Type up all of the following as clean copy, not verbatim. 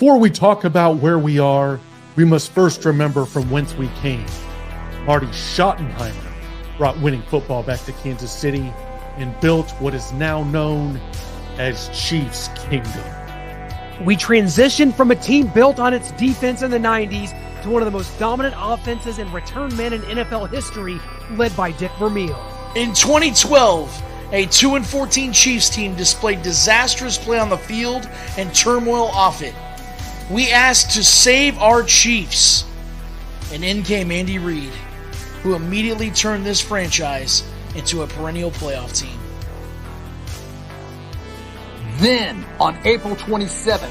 Before we talk about where we are, we must first remember from whence we came. Marty Schottenheimer brought winning football back to Kansas City and built what is now known as Chiefs Kingdom. We transitioned from a team built on its defense in the 90s to one of the most dominant offenses and return men in NFL history, led by Dick Vermeil. In 2012, a 2-14 Chiefs team displayed disastrous play on the field and turmoil off it. We asked to save our Chiefs, and in came Andy Reid, who immediately turned this franchise into a perennial playoff team. Then, on April 27,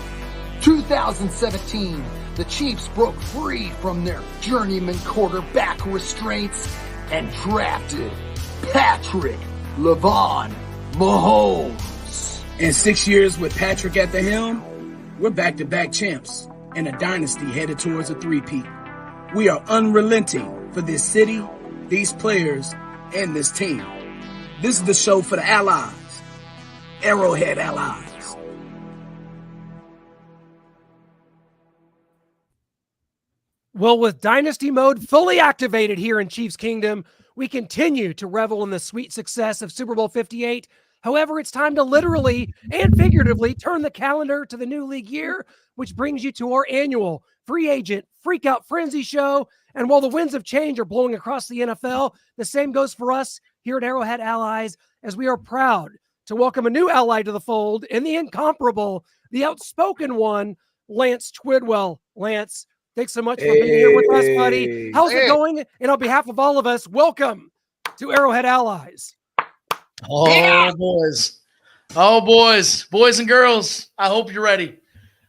2017, the Chiefs broke free from their journeyman quarterback restraints and drafted Patrick LeVon Mahomes. In 6 years with Patrick at the helm, we're back-to-back champs and a dynasty headed towards a three-peat. We are unrelenting for this city, these players, and this team. This is the show for the allies. Arrowhead allies. Well, with Dynasty Mode fully activated here in Chiefs Kingdom, we continue to revel in the sweet success of Super Bowl 58. However, it's time to literally and figuratively turn the calendar to the new league year, which brings you to our annual free agent Freakout Frenzy show. And while the winds of change are blowing across the NFL, the same goes for us here at Arrowhead Allies, as we are proud to welcome a new ally to the fold in the incomparable, the outspoken one, Lance Twidwell. Lance, thanks so much for being here with us, buddy. How's it going? And on behalf of all of us, welcome to Arrowhead Allies. Oh, yeah. Boys and girls, I hope you're ready.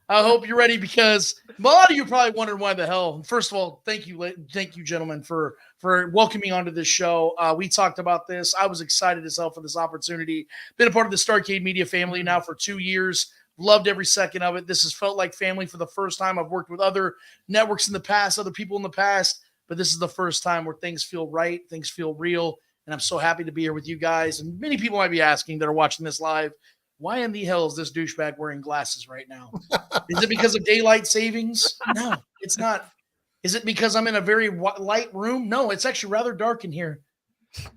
I hope you're ready, because a lot of you probably wondered why the hell. First of all, thank you, gentlemen, for welcoming onto this show. We talked about this. I was excited as hell for this opportunity. Been a part of the Starcade Media family now for 2 years. Loved every second of it. This has felt like family for the first time. I've worked with other networks in the past, other people in the past, but this is the first time where things feel right, things feel real, and I'm so happy to be here with you guys. And many people might be asking that are watching this live, why in the hell is this douchebag wearing glasses right now? Is it because of daylight savings? No, it's not. Is it because I'm in a very light room? No, it's actually rather dark in here.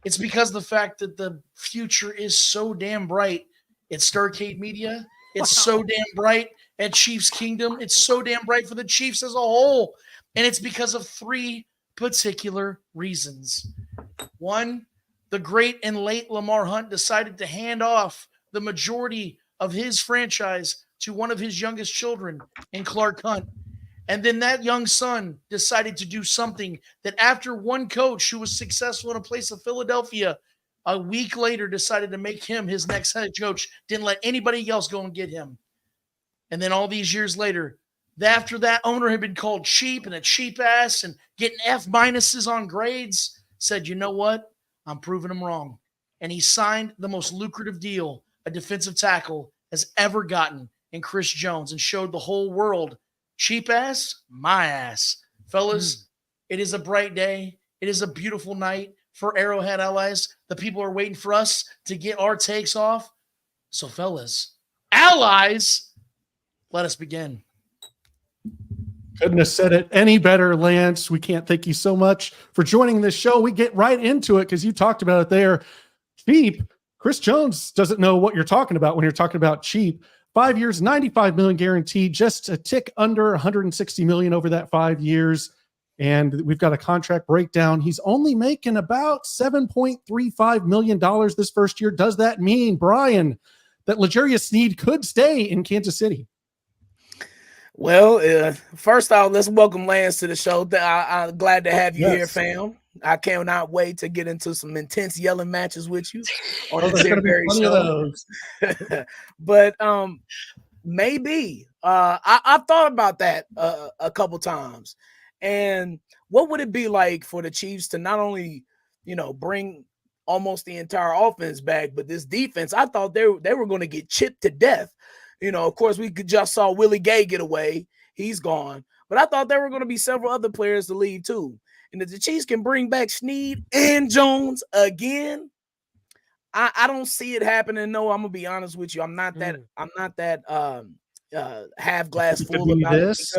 It's because of the fact that the future is so damn bright at Starcade Media. It's so damn bright at Chiefs Kingdom. It's so damn bright for the Chiefs as a whole. And it's because of three particular reasons. One, the great and late Lamar Hunt decided to hand off the majority of his franchise to one of his youngest children in Clark Hunt. And then that young son decided to do something that, after one coach who was successful in a place of Philadelphia, a week later decided to make him his next head coach, didn't let anybody else go and get him. And then all these years later, after that owner had been called cheap and a cheap ass and getting F-minuses on grades, said, you know what? I'm proving him wrong. And he signed the most lucrative deal a defensive tackle has ever gotten in Chris Jones, and showed the whole world, cheap ass, my ass. Fellas, It is a bright day. It is a beautiful night for Arrowhead Allies. The people are waiting for us to get our takes off. So, fellas, allies, let us begin. Couldn't have said it any better, Lance. We can't thank you so much for joining this show. We get right into it because you talked about it there. Cheap. Chris Jones doesn't know what you're talking about when you're talking about cheap. 5 years, $95 million guaranteed, just a tick under $160 million over that 5 years. And we've got a contract breakdown. He's only making about $7.35 million this first year. Does that mean, Brian, that L'Jarius Sneed could stay in Kansas City? Well, first off, let's welcome Lance to the show. I'm glad to have you here, fam. I cannot wait to get into some intense yelling matches with you on this very show. But maybe I've thought about that a couple times. And what would it be like for the Chiefs to not only, bring almost the entire offense back, but this defense? I thought they were going to get chipped to death. Of course, we just saw Willie Gay get away. He's gone. But I thought there were going to be several other players to leave too. And if the Chiefs can bring back Sneed and Jones again, I don't see it happening. No, I'm gonna be honest with you. I'm not that half glass It could full be about this.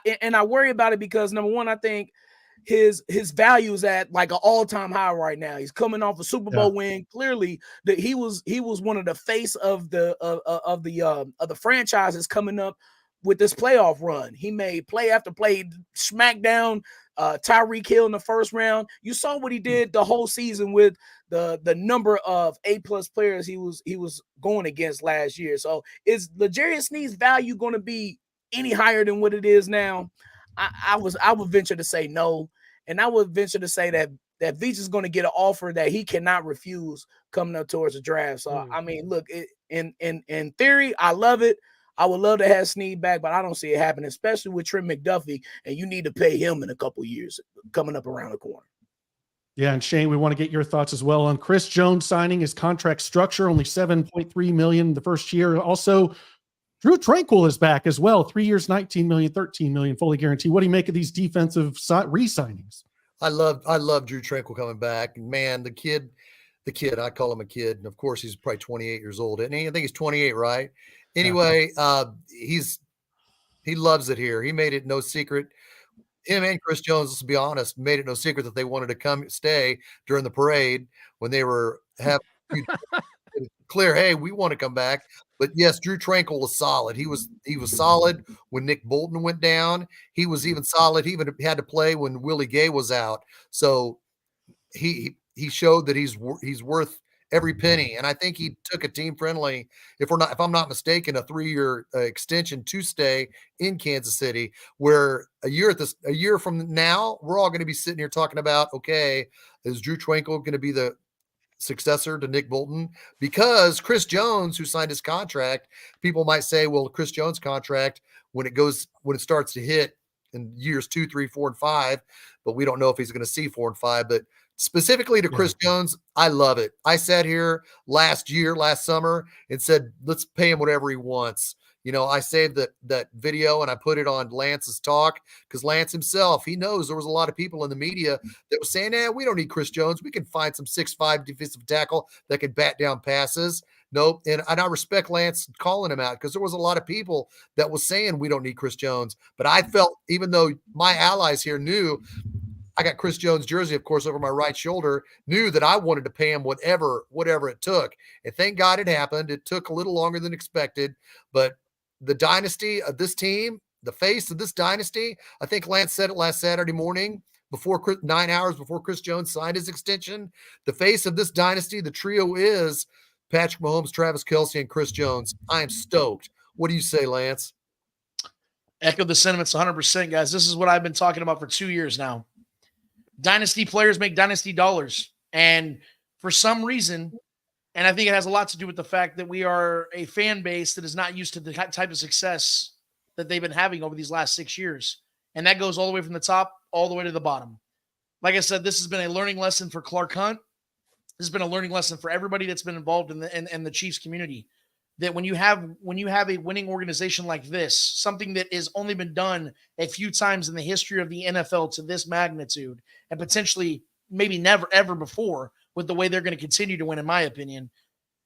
it and I worry about it because number one, I think his value is at like an all-time high right now. He's coming off a Super Bowl win. Clearly, that he was one of the face of the franchises coming up with this playoff run. He made play after play, smackdown Tyreek Hill in the first round. You saw what he did the whole season with the number of A-plus players he was going against last year. So is L'Jarius Sneed's value going to be any higher than what it is now? I would venture to say no, and I would venture to say that Veach is going to get an offer that he cannot refuse coming up towards the draft. So I mean, look, in theory, I love it. I would love to have Sneed back, but I don't see it happening, especially with Trent McDuffie, and you need to pay him in a couple years coming up around the corner. Yeah, and Shane, we want to get your thoughts as well on Chris Jones signing. His contract structure, only $7.3 million the first year. Also, Drew Tranquil is back as well. 3 years, $19 million, $13 million, fully guaranteed. What do you make of these defensive re-signings? I love Drew Tranquil coming back. Man, the kid, I call him a kid. And of course, he's probably 28 years old. And I think he's 28, right? Anyway, he loves it here. He made it no secret. Him and Chris Jones, let's be honest, made it no secret that they wanted to stay during the parade when they were having clear, hey, we want to come back. But yes, Drew Tranquil was solid. He was solid when Nick Bolton went down. He was even solid. He even had to play when Willie Gay was out. So he showed that he's worth every penny. And I think he took a team friendly, if I'm not mistaken, a 3-year extension to stay in Kansas City, where a year from now, we're all going to be sitting here talking about, okay, is Drew Tranquil going to be the successor to Nick Bolton? Because Chris Jones, who signed his contract, people might say, well, Chris Jones contract, when it starts to hit in years 2, 3, 4, and 5, but we don't know if he's going to see 4 and 5, but specifically to Chris Jones, I love it. I sat here last summer and said, let's pay him whatever he wants. You know, I saved that video and I put it on Lance's talk because Lance himself, he knows there was a lot of people in the media that was saying, we don't need Chris Jones. We can find some 6'5" defensive tackle that can bat down passes. Nope. And I respect Lance calling him out because there was a lot of people that was saying we don't need Chris Jones. But I felt, even though my allies here knew I got Chris Jones jersey, of course, over my right shoulder, knew that I wanted to pay him whatever it took. And thank God it happened. It took a little longer than expected, but the dynasty of this team, the face of this dynasty, I think Lance said it last Saturday morning, 9 hours before Chris Jones signed his extension. The face of this dynasty, the trio is Patrick Mahomes, Travis Kelce, and Chris Jones. I am stoked. What do you say, Lance? Echo the sentiments 100%, guys. This is what I've been talking about for 2 years now. Dynasty players make dynasty dollars. And for some reason, and I think it has a lot to do with the fact that we are a fan base that is not used to the type of success that they've been having over these last 6 years. And that goes all the way from the top all the way to the bottom. Like I said, this has been a learning lesson for Clark Hunt. This has been a learning lesson for everybody that's been involved in the Chiefs community. That when you have a winning organization like this, something that has only been done a few times in the history of the NFL to this magnitude, and potentially maybe never ever before, with the way they're going to continue to win, in my opinion,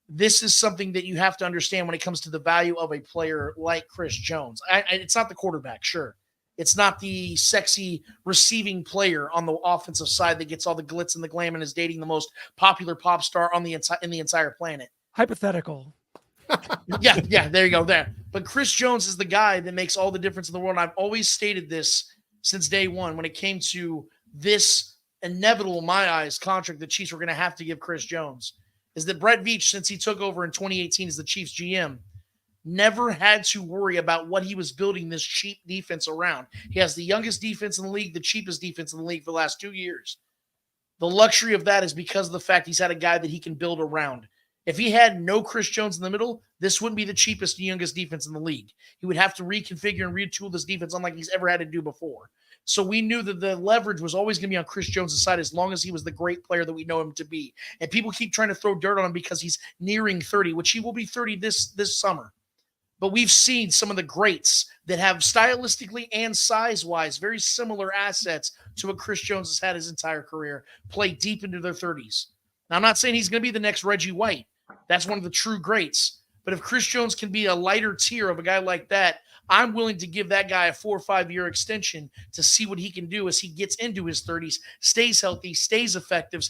this is something that you have to understand when it comes to the value of a player like Chris Jones. It's not the quarterback, sure. It's not the sexy receiving player on the offensive side that gets all the glitz and the glam and is dating the most popular pop star in the entire planet. Hypothetical. Yeah, there you go, there. But Chris Jones is the guy that makes all the difference in the world. And I've always stated this since day one when it came to this inevitable, in my eyes, contract the Chiefs were going to have to give Chris Jones, is that Brett Veach, since he took over in 2018 as the Chiefs GM, never had to worry about what he was building this cheap defense around. He has the youngest defense in the league, the cheapest defense in the league for the last 2 years. The luxury of that is because of the fact he's had a guy that he can build around. If he had no Chris Jones in the middle, this wouldn't be the cheapest and youngest defense in the league. He would have to reconfigure and retool this defense unlike he's ever had to do before. So we knew that the leverage was always going to be on Chris Jones' side as long as he was the great player that we know him to be. And people keep trying to throw dirt on him because he's nearing 30, which he will be 30 this summer. But we've seen some of the greats that have stylistically and size-wise very similar assets to what Chris Jones has had his entire career play deep into their 30s. Now, I'm not saying he's going to be the next Reggie White. That's one of the true greats. But if Chris Jones can be a lighter tier of a guy like that, I'm willing to give that guy a 4 or 5 year extension to see what he can do as he gets into his 30s, stays healthy, stays effective,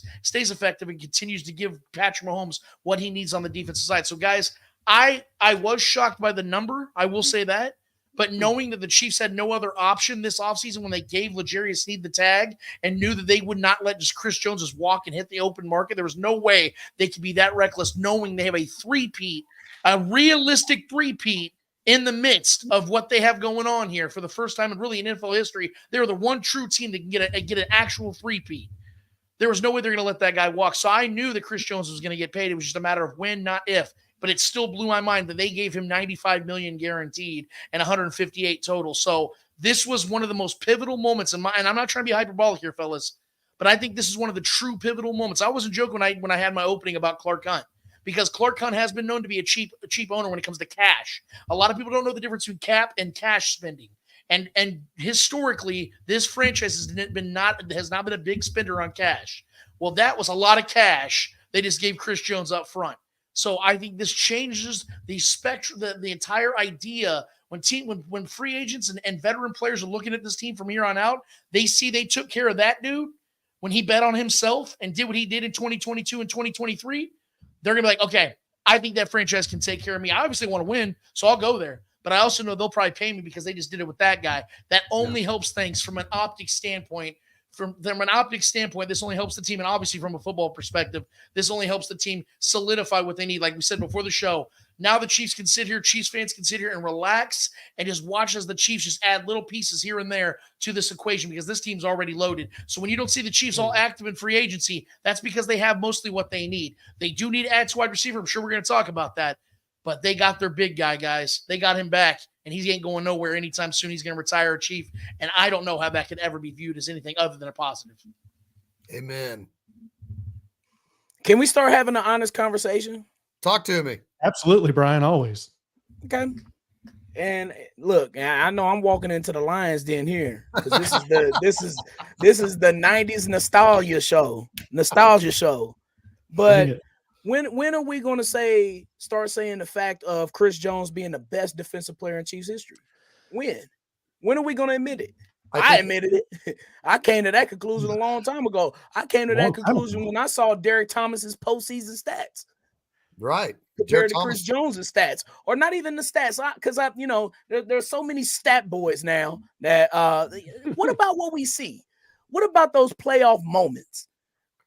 and continues to give Patrick Mahomes what he needs on the defensive side. So, guys, I was shocked by the number. I will say that. But knowing that the Chiefs had no other option this offseason when they gave L'Jarius Sneed the tag and knew that they would not let just Chris Jones just walk and hit the open market, there was no way they could be that reckless knowing they have a three-peat, a realistic three-peat in the midst of what they have going on here for the first time in really in NFL history. They were the one true team that can get an actual three-peat. There was no way they're going to let that guy walk. So I knew that Chris Jones was going to get paid. It was just a matter of when, not if. But it still blew my mind that they gave him $95 million guaranteed and $158 total. So this was one of the most pivotal moments and I'm not trying to be hyperbolic here, fellas, but I think this is one of the true pivotal moments. I wasn't joking when I had my opening about Clark Hunt, because Clark Hunt has been known to be a cheap owner when it comes to cash. A lot of people don't know the difference between cap and cash spending. And historically, this franchise has not been a big spender on cash. Well, that was a lot of cash they just gave Chris Jones up front. So I think this changes the spectrum, the entire idea. When free agents and veteran players are looking at this team from here on out, they see they took care of that dude when he bet on himself and did what he did in 2022 and 2023. They're going to be like, okay, I think that franchise can take care of me. I obviously want to win, so I'll go there. But I also know they'll probably pay me because they just did it with that guy. That only helps things from an optic standpoint. From an optics standpoint, this only helps the team, and obviously from a football perspective, this only helps the team solidify what they need. Like we said before the show, now the Chiefs fans can sit here and relax and just watch as the Chiefs just add little pieces here and there to this equation, because this team's already loaded. So when you don't see the Chiefs all active in free agency, that's because they have mostly what they need. They do need to add to wide receiver. I'm sure we're going to talk about that. But they got their big guy, guys. They got him back, and he ain't going nowhere anytime soon. He's going to retire a Chief, and I don't know how that could ever be viewed as anything other than a positive. Amen. Can we start having an honest conversation? Talk to me. Absolutely, Brian, always. Okay. And look, I know I'm walking into the Lions Den here, because this is the 90s nostalgia show. But when are we going to start saying the fact of Chris Jones being the best defensive player in Chiefs history? When are we going to admit it? I admitted it. I came to that conclusion a long time ago. I came to that conclusion when I saw Derek Thomas's postseason stats. Right. Compared to Chris Jones's stats, or not even the stats, because there's so many stat boys now that what about what we see? What about those playoff moments?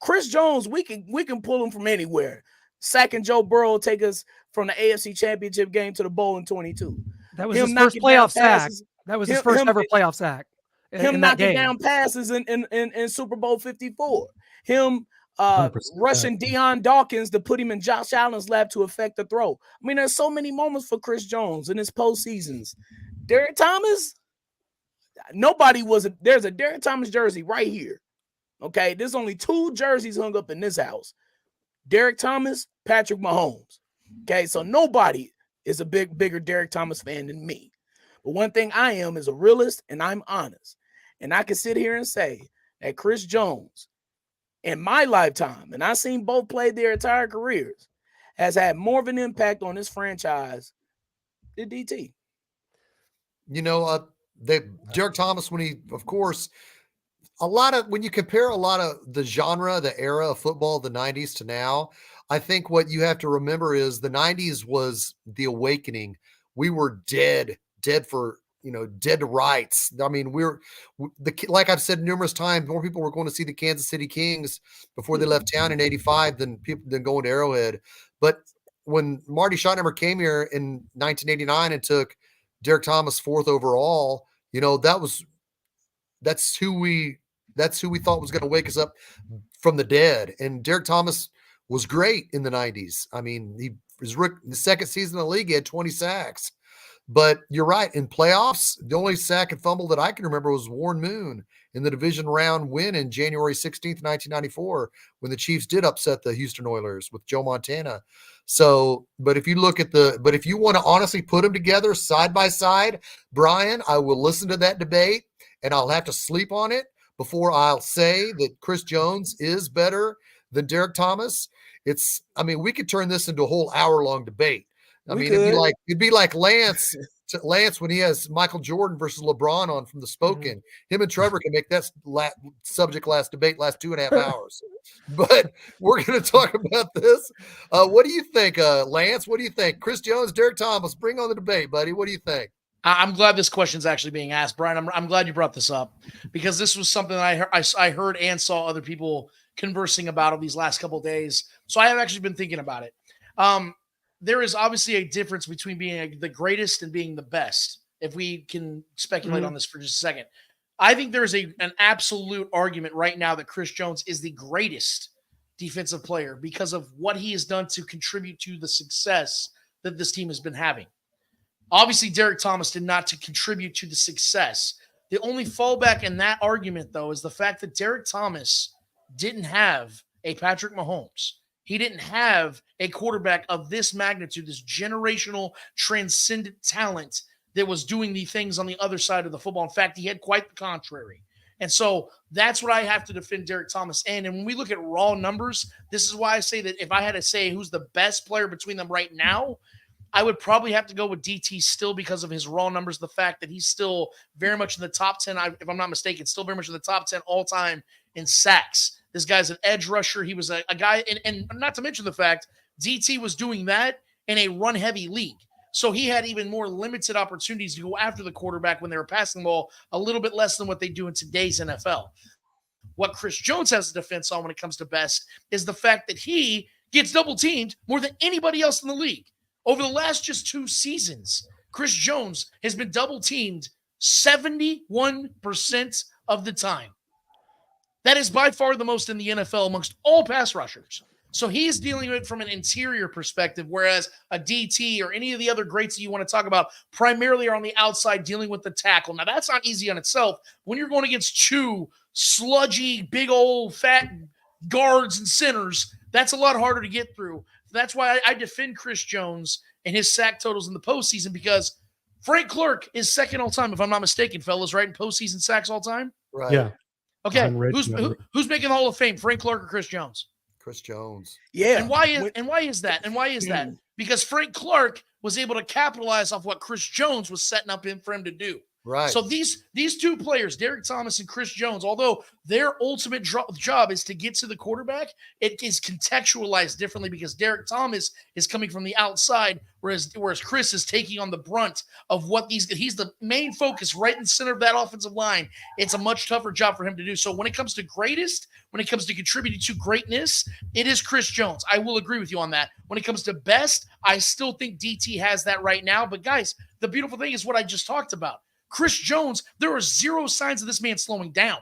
Chris Jones, we can pull him from anywhere. Sacking Joe Burrow take us from the AFC Championship game to the bowl in 22. That was his first playoff sack. That was his first ever playoff sack. Him knocking down passes in Super Bowl 54. Him rushing Deion Dawkins to put him in Josh Allen's lap to affect the throw. I mean, there's so many moments for Chris Jones in his postseasons. Derek Thomas, there's a Derek Thomas jersey right here. Okay, there's only 2 jerseys hung up in this house. Derek Thomas, Patrick Mahomes. Okay, so nobody is a bigger Derek Thomas fan than me. But one thing I am is a realist, and I'm honest. And I can sit here and say that Chris Jones, in my lifetime, and I've seen both play their entire careers, has had more of an impact on this franchise than DT. You know, Derek Thomas, when you compare a lot of the genre, the era of football of the 90s to now, I think what you have to remember is the 90s was the awakening. We were dead for, dead to rights. I mean, like I've said numerous times, more people were going to see the Kansas City Kings before they left town in 85 than going to Arrowhead. But when Marty Schottenheimer came here in 1989 and took Derek Thomas 4th overall, that's who we thought was going to wake us up from the dead. And Derek Thomas was great in the 90s. I mean, the second season of the league, he had 20 sacks. But you're right. In playoffs, the only sack and fumble that I can remember was Warren Moon in the division round win in January 16th, 1994, when the Chiefs did upset the Houston Oilers with Joe Montana. So, but if you want to honestly put them together side by side, Brian, I will listen to that debate and I'll have to sleep on it before I'll say that Chris Jones is better than Derek Thomas. We could turn this into a whole hour-long debate. I mean, it'd be like Lance when he has Michael Jordan versus LeBron on from the Spoken. Him and Trevor can make that subject last 2.5 hours. But we're going to talk about this. What do you think, Lance? What do you think? Chris Jones, Derek Thomas, bring on the debate, buddy. What do you think? I'm glad this question's actually being asked, Brian. I'm glad you brought this up because this was something that I heard and saw other people conversing about over these last couple of days. So I have actually been thinking about it. There is obviously a difference between being the greatest and being the best. If we can speculate on this for just a second, I think there is an absolute argument right now that Chris Jones is the greatest defensive player because of what he has done to contribute to the success that this team has been having. Obviously, Derek Thomas did not to contribute to the success. The only fallback in that argument, though, is the fact that Derek Thomas didn't have a Patrick Mahomes. He didn't have a quarterback of this magnitude, this generational transcendent talent that was doing the things on the other side of the football. In fact, he had quite the contrary. And so that's what I have to defend Derek Thomas. And when we look at raw numbers, this is why I say that if I had to say who's the best player between them right now, I would probably have to go with DT still because of his raw numbers, the fact that he's still very much in the top 10, if I'm not mistaken, still very much in the top 10 all-time in sacks. This guy's an edge rusher. He was a guy, and not to mention the fact DT was doing that in a run-heavy league. So he had even more limited opportunities to go after the quarterback when they were passing the ball, a little bit less than what they do in today's NFL. What Chris Jones has a defense on when it comes to best is the fact that he gets double-teamed more than anybody else in the league. Over the last just 2 seasons, Chris Jones has been double-teamed 71% of the time. That is by far the most in the NFL amongst all pass rushers. So he's dealing with it from an interior perspective, whereas a DT or any of the other greats that you want to talk about primarily are on the outside dealing with the tackle. Now, that's not easy on itself. When you're going against 2 sludgy, big old fat guards and centers, that's a lot harder to get through. That's why I defend Chris Jones and his sack totals in the postseason, because Frank Clark is second all time, if I'm not mistaken, fellas, right? In postseason sacks all time? Right. Yeah. Okay. Who's making the Hall of Fame, Frank Clark or Chris Jones? Chris Jones. Yeah. And why is that? Because Frank Clark was able to capitalize off what Chris Jones was setting up for him to do. Right. So these 2 players, Derek Thomas and Chris Jones, although their ultimate job is to get to the quarterback, it is contextualized differently because Derek Thomas is coming from the outside, whereas Chris is taking on the brunt of what he's the main focus right in the center of that offensive line. It's a much tougher job for him to do. So when it comes to greatest, when it comes to contributing to greatness, it is Chris Jones. I will agree with you on that. When it comes to best, I still think DT has that right now. But guys, the beautiful thing is what I just talked about. Chris Jones, there are 0 signs of this man slowing down.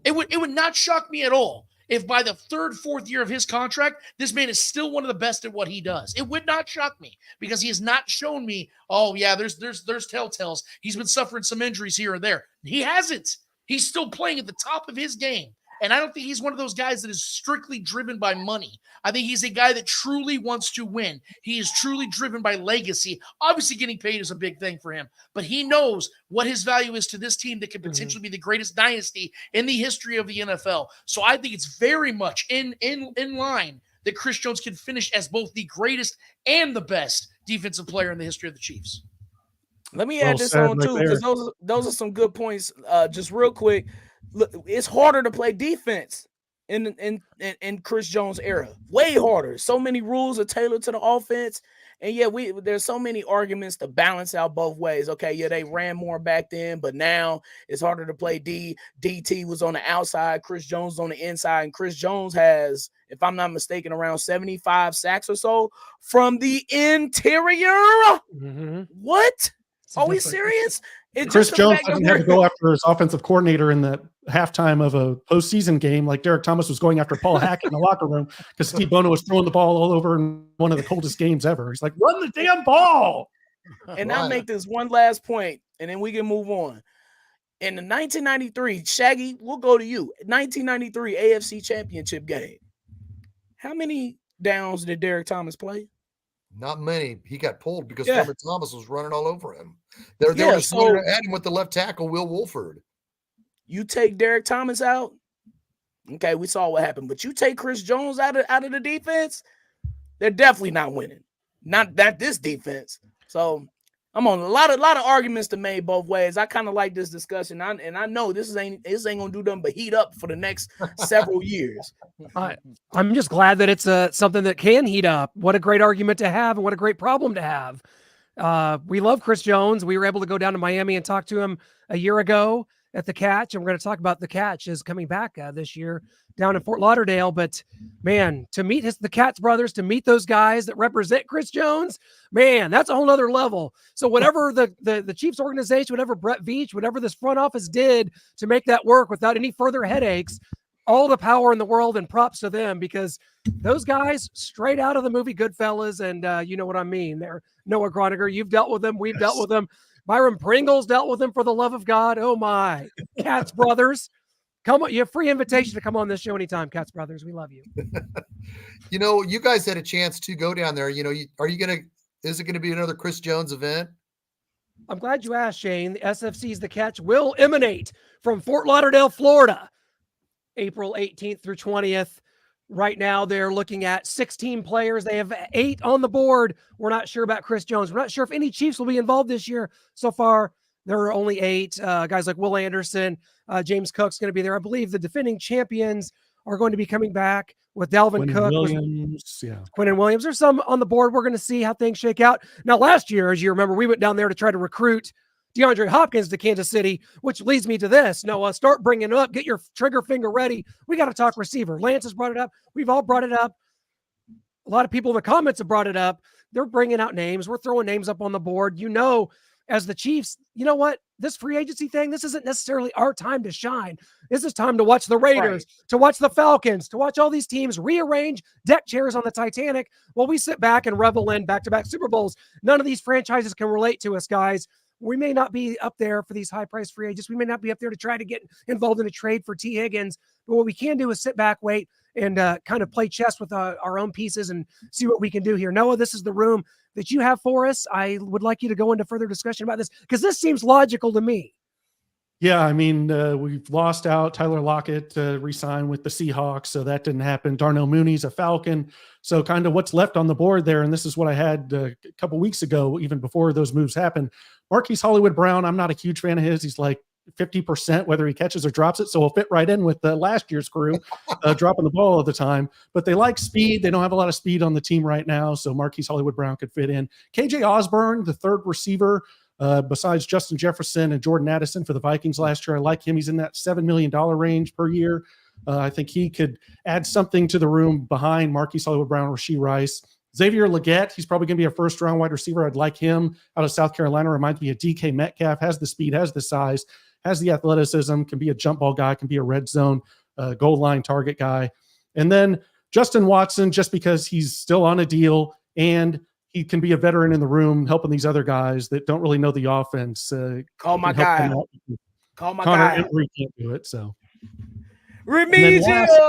It would not shock me at all if by the 3rd, 4th year of his contract, this man is still one of the best at what he does. It would not shock me because he has not shown me, oh yeah, there's telltales. He's been suffering some injuries here or there. He hasn't. He's still playing at the top of his game. And I don't think he's one of those guys that is strictly driven by money. I think he's a guy that truly wants to win. He is truly driven by legacy. Obviously, getting paid is a big thing for him, but he knows what his value is to this team that could potentially be the greatest dynasty in the history of the NFL. So I think it's very much in line that Chris Jones can finish as both the greatest and the best defensive player in the history of the Chiefs. Let me add this on too, because those are some good points. Just real quick. Look, it's harder to play defense in Chris Jones' era. Way harder. So many rules are tailored to the offense. And yeah, there's so many arguments to balance out both ways. Okay, yeah, they ran more back then, but now it's harder to play D. DT was on the outside, Chris Jones on the inside, and Chris Jones has, if I'm not mistaken, around 75 sacks or so from the interior. What? Are we serious? Chris Jones doesn't have to go after his offensive coordinator in the halftime of a postseason game like Derek Thomas was going after Paul Hackett in the locker room because Steve Bono was throwing the ball all over in one of the coldest games ever. He's like, run the damn ball. And I'll make this one last point, and then we can move on. In the 1993, Shaggy, we'll go to you. 1993 AFC Championship game. How many downs did Derek Thomas play? Not many. He got pulled because Trevor Thomas was running all over him. They were just wanting to add him with the left tackle, Will Wolford. You take Derek Thomas out. Okay, we saw what happened. But you take Chris Jones out of the defense, they're definitely not winning. not this defense. So I'm on a lot of arguments to make both ways. I kind of like this discussion, and I know this ain't gonna do nothing but heat up for the next several years. I'm just glad that it's something that can heat up. What a great argument to have, and what a great problem to have. We love Chris Jones. We were able to go down to Miami and talk to him a year ago at the Catch, and we're going to talk about the Catch is coming back this year down in Fort Lauderdale. But man, to meet the Katz brothers, to meet those guys that represent Chris Jones, man, that's a whole other level. So whatever the Chiefs organization, whatever Brett Veach, whatever this front office did to make that work without any further headaches, all the power in the world, and props to them, because those guys straight out of the movie Goodfellas, and you know what I mean. They're Noah Groniger. You've dealt with them. We've dealt with them. Byron Pringles dealt with them, for the love of God. Oh my, Katz brothers. Come on, you have free invitation to come on this show anytime, Katz brothers. We love you. You know, you guys had a chance to go down there. You know, is it going to be another Chris Jones event? I'm glad you asked, Shane. The SFC's The Catch will emanate from Fort Lauderdale, Florida, April 18th through 20th. Right now, they're looking at 16 players. They have 8 on the board. We're not sure about Chris Jones. We're not sure if any Chiefs will be involved this year. So far, there are only 8. Guys like Will Anderson, James Cook's going to be there. I believe the defending champions are going to be coming back with Dalvin Cook. Quinnen Williams. There's some on the board. We're going to see how things shake out. Now, last year, as you remember, we went down there to try to recruit DeAndre Hopkins to Kansas City, which leads me to this. Noah, start bringing it up. Get your trigger finger ready. We got to talk receiver. Lance has brought it up. We've all brought it up. A lot of people in the comments have brought it up. They're bringing out names. We're throwing names up on the board. You know, as the Chiefs, you know what? This free agency thing, this isn't necessarily our time to shine. This is time to watch the Raiders, to watch the Falcons, to watch all these teams rearrange deck chairs on the Titanic while we sit back and revel in back-to-back Super Bowls. None of these franchises can relate to us, guys. We may not be up there for these high-priced free agents. We may not be up there to try to get involved in a trade for T. Higgins. But what we can do is sit back, wait, and kind of play chess with our own pieces and see what we can do here. Noah, this is the room that you have for us. I would like you to go into further discussion about this, because this seems logical to me. Yeah, I mean, we've lost out. Tyler Lockett re-signed with the Seahawks, so that didn't happen. Darnell Mooney's a Falcon. So kind of what's left on the board there, and this is what I had a couple weeks ago, even before those moves happened. Marquise Hollywood-Brown, I'm not a huge fan of his. He's like 50%, whether he catches or drops it, so he'll fit right in with the last year's crew, dropping the ball all the time. But they like speed. They don't have a lot of speed on the team right now, so Marquise Hollywood-Brown could fit in. KJ Osborne, the third receiver, besides Justin Jefferson and Jordan Addison for the Vikings last year. I like him. He's in that $7 million range per year. I think he could add something to the room behind Marquise Hollywood-Brown or Rashee Rice. Xavier Legette, he's probably going to be a first-round wide receiver. I'd like him out of South Carolina. Reminds me of DK Metcalf. Has the speed, has the size, has the athleticism, can be a jump ball guy, can be a red zone goal line target guy. And then Justin Watson, just because he's still on a deal and he can be a veteran in the room, helping these other guys that don't really know the offense. Call my guy. Call my guy. Connor Emory can't do it. So Remigio,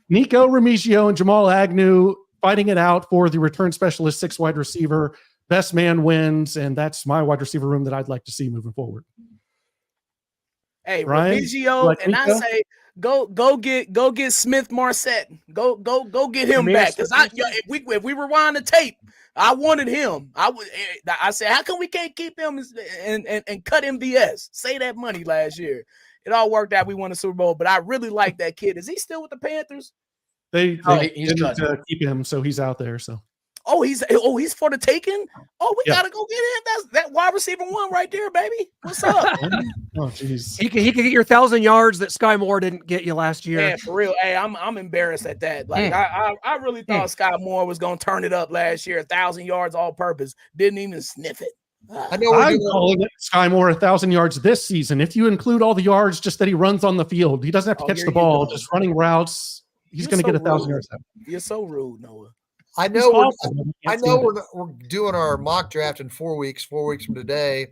Nico Remigio and Jamal Agnew fighting it out for the return specialist 6 wide receiver. Best man wins, and that's my wide receiver room that I'd like to see moving forward. Hey, Ryan, Remigio, like and Nico? I say go get Smith Marset. Go get him back. Because if we rewind the tape, I wanted him. I said, how come we can't keep him and cut MVS? Say that money last year. It all worked out. We won the Super Bowl, but I really like that kid. Is he still with the Panthers? They he's didn't keep him, so he's out there. So he's for the taking. Oh, we gotta go get him. That's that wide receiver 1 right there, baby. What's up? oh, jeez. He could get your 1,000 yards that Sky Moore didn't get you last year. Yeah, for real. Hey, I'm embarrassed at that. Like I really thought Sky Moore was gonna turn it up last year. 1,000 yards all purpose. Didn't even sniff it. I know I'm calling it Sky Moore 1,000 yards this season. If you include all the yards just that he runs on the field, he doesn't have to catch the ball, just running routes. He's going to get 1,000 yards. You're so rude, Noah. I know we're doing our mock draft in 4 weeks from today.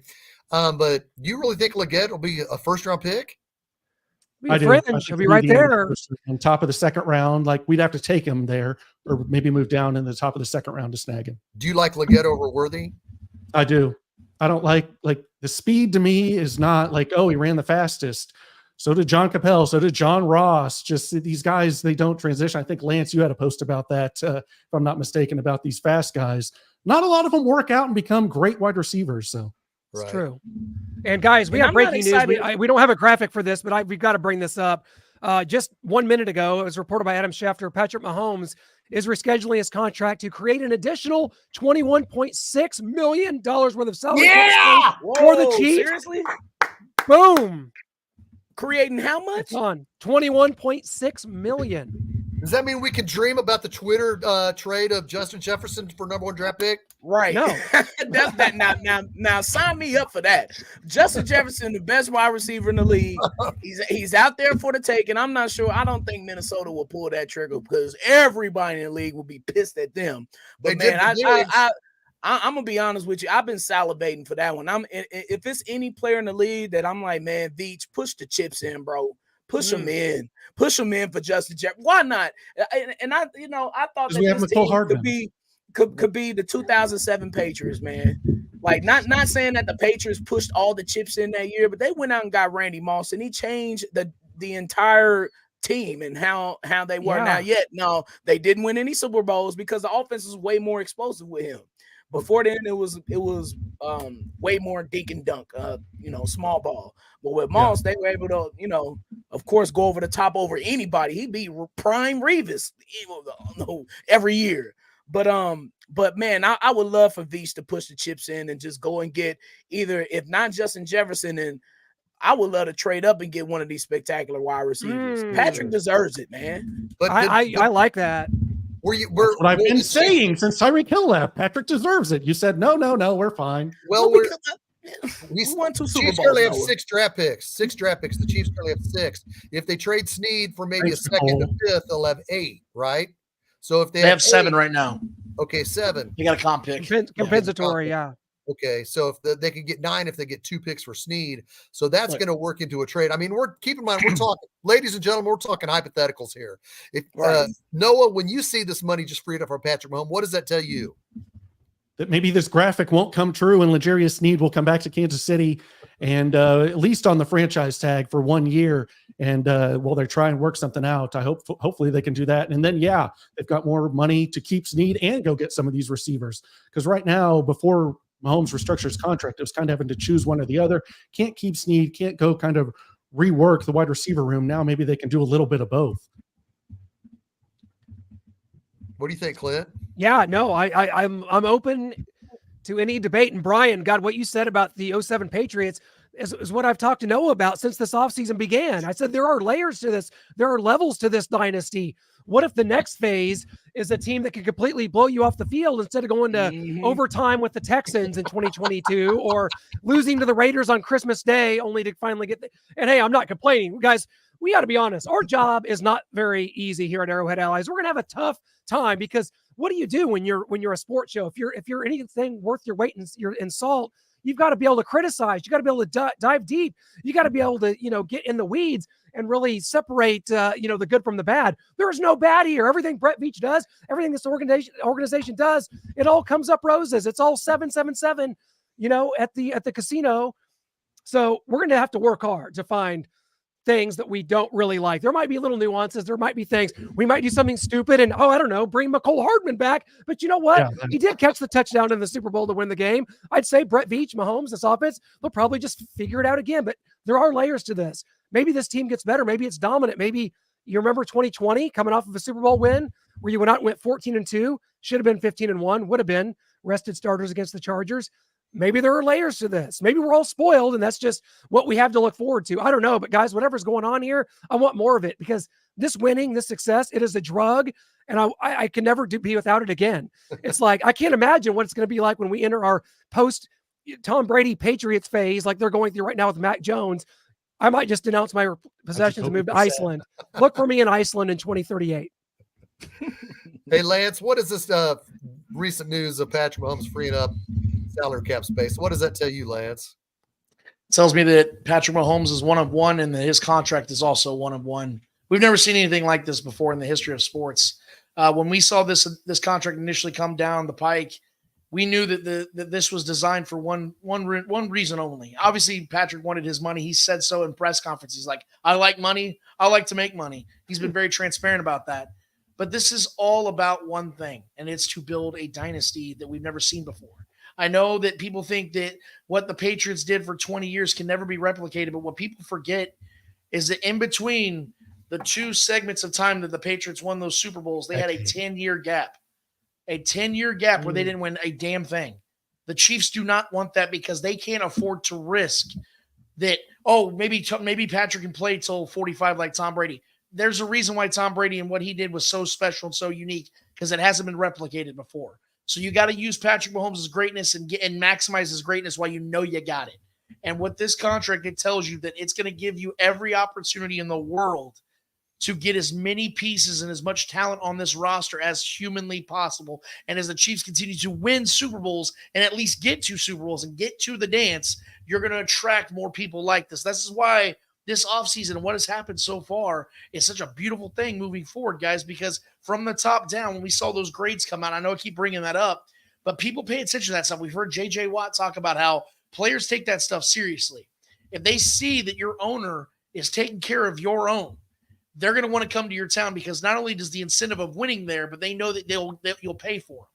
But do you really think Legette will be a first-round pick? I do. He'll be right there. On top of the second round. Like, we'd have to take him there or maybe move down in the top of the second round to snag him. Do you like Legette over Worthy? I do. I don't like the speed to me is not like, oh, he ran the fastest. So did John Capel. So did John Ross. Just these guys, they don't transition. I think, Lance, you had a post about that, if I'm not mistaken, about these fast guys. Not a lot of them work out and become great wide receivers. So it's true. And guys, we have breaking news. We don't have a graphic for this, but we've got to bring this up. Just 1 minute ago, it was reported by Adam Schefter, Patrick Mahomes is rescheduling his contract to create an additional $21.6 million worth of salary for the Chiefs. Seriously? Boom. Creating how much? On $21.6 million. Does that mean we can dream about the Twitter trade of Justin Jefferson for #1 draft pick? Right. No. That's that. Now sign me up for that. Justin Jefferson, the best wide receiver in the league. He's out there for the take, and I'm not sure. I don't think Minnesota will pull that trigger because everybody in the league will be pissed at them. But I'm gonna be honest with you. I've been salivating for that one. If it's any player in the league that I'm like, man, Veach, push the chips in, bro. Push them in. Push them in for Justin Jefferson. Why not? And I thought that this team could be the 2007 Patriots, man. Like, not saying that the Patriots pushed all the chips in that year, but they went out and got Randy Moss, and he changed the entire team and how they were. Now, they didn't win any Super Bowls because the offense was way more explosive with him. Before then, it was way more dink and dunk, small ball. But with Moss, they were able to, of course, go over the top over anybody. He beat Prime Revis every year. But man, I would love for Veach to push the chips in and just go and get either, if not Justin Jefferson, and I would love to trade up and get one of these spectacular wide receivers. Patrick deserves it, man. But I like that. That's what I've been saying since Tyreek Hill left. Patrick deserves it. You said no, we're fine. Well, we won 2 Super Bowls. Chiefs currently have 6 draft picks. 6 draft picks. The Chiefs currently have 6. If they trade Snead for maybe a second or fifth, they'll have 8, right? So if they have 7 right now. Okay, 7. You got a comp pick. Compensatory, yeah. Okay, so if they could get 9 if they get 2 picks for Snead. So that's going to work into a trade. I mean, keep in mind, we're talking, ladies and gentlemen, we're talking hypotheticals here. If Noah, when you see this money just freed up for Patrick Mahomes, what does that tell you? That maybe this graphic won't come true and L'Jarius Sneed will come back to Kansas City and at least on the franchise tag for 1 year. And they're trying to work something out. Hopefully they can do that. And then, they've got more money to keep Sneed and go get some of these receivers. Because right now, before Mahomes restructured his contract, it was kind of having to choose one or the other. Can't keep Sneed, can't go kind of rework the wide receiver room. Now maybe they can do a little bit of both. What do you think, Clint? Yeah, no, I'm open to any debate. And Brian, God, what you said about the 07 Patriots is what I've talked to Noah about since this offseason began. I said there are layers to this. There are levels to this dynasty. What if the next phase is a team that can completely blow you off the field instead of going to overtime with the Texans in 2022 or losing to the Raiders on Christmas Day only to finally get and hey, I'm not complaining. Guys, we got to be honest. Our job is not very easy here at Arrowhead Allies. We're going to have a tough time because what do you do when you're a sports show? If you're anything worth your weight in salt, you've got to be able to criticize. You got to be able to dive deep. You got to be able to, get in the weeds and really separate, the good from the bad. There is no bad here. Everything Brett Veach does, everything this organization does, it all comes up roses. It's all 777, at the casino. So we're going to have to work hard to find things that we don't really like. There might be little nuances. There might be things we might do something stupid and I don't know, bring McCole Hardman back. But you know what? Yeah, he did catch the touchdown in the Super Bowl to win the game. I'd say Brett Veach, Mahomes, this offense, they'll probably just figure it out again. But there are layers to this. Maybe this team gets better. Maybe it's dominant. Maybe you remember 2020 coming off of a Super Bowl win where you went out and went 14-2, should have been 15-1, would have been rested starters against the Chargers. Maybe there are layers to this. Maybe we're all spoiled and that's just what we have to look forward to. I don't know, but guys, whatever's going on here, I want more of it because this winning, this success, it is a drug and I can never be without it again. It's like, I can't imagine what it's going to be like when we enter our post Tom Brady Patriots phase, like they're going through right now with Mac Jones. I might just denounce my possessions and move to Iceland. Look for me in Iceland in 2038. Hey, Lance, what is this recent news of Patrick Mahomes freeing up salary cap space? What does that tell you, Lance? It tells me that Patrick Mahomes is 1 of 1 and that his contract is also 1 of 1. We've never seen anything like this before in the history of sports. When we saw this contract initially come down the pike, we knew that this was designed for one reason only. Obviously, Patrick wanted his money. He said so in press conferences. Like, I like money. I like to make money. He's been very transparent about that. But this is all about one thing, and it's to build a dynasty that we've never seen before. I know that people think that what the Patriots did for 20 years can never be replicated, but what people forget is that in between the two segments of time that the Patriots won those Super Bowls, they had a 10-year gap. A 10-year gap where they didn't win a damn thing. The Chiefs do not want that because they can't afford to risk that, maybe Patrick can play till 45 like Tom Brady. There's a reason why Tom Brady and what he did was so special and so unique because it hasn't been replicated before. So you got to use Patrick Mahomes' greatness and maximize his greatness while you know you got it. And with this contract, it tells you that it's going to give you every opportunity in the world to get as many pieces and as much talent on this roster as humanly possible. And as the Chiefs continue to win Super Bowls and at least get to Super Bowls and get to the dance, you're going to attract more people like this. This is why this offseason and what has happened so far is such a beautiful thing moving forward, guys, because from the top down, when we saw those grades come out, I know I keep bringing that up, but people pay attention to that stuff. We've heard J.J. Watt talk about how players take that stuff seriously. If they see that your owner is taking care of your own, they're going to want to come to your town because not only does the incentive of winning there, but they know that you'll pay for them.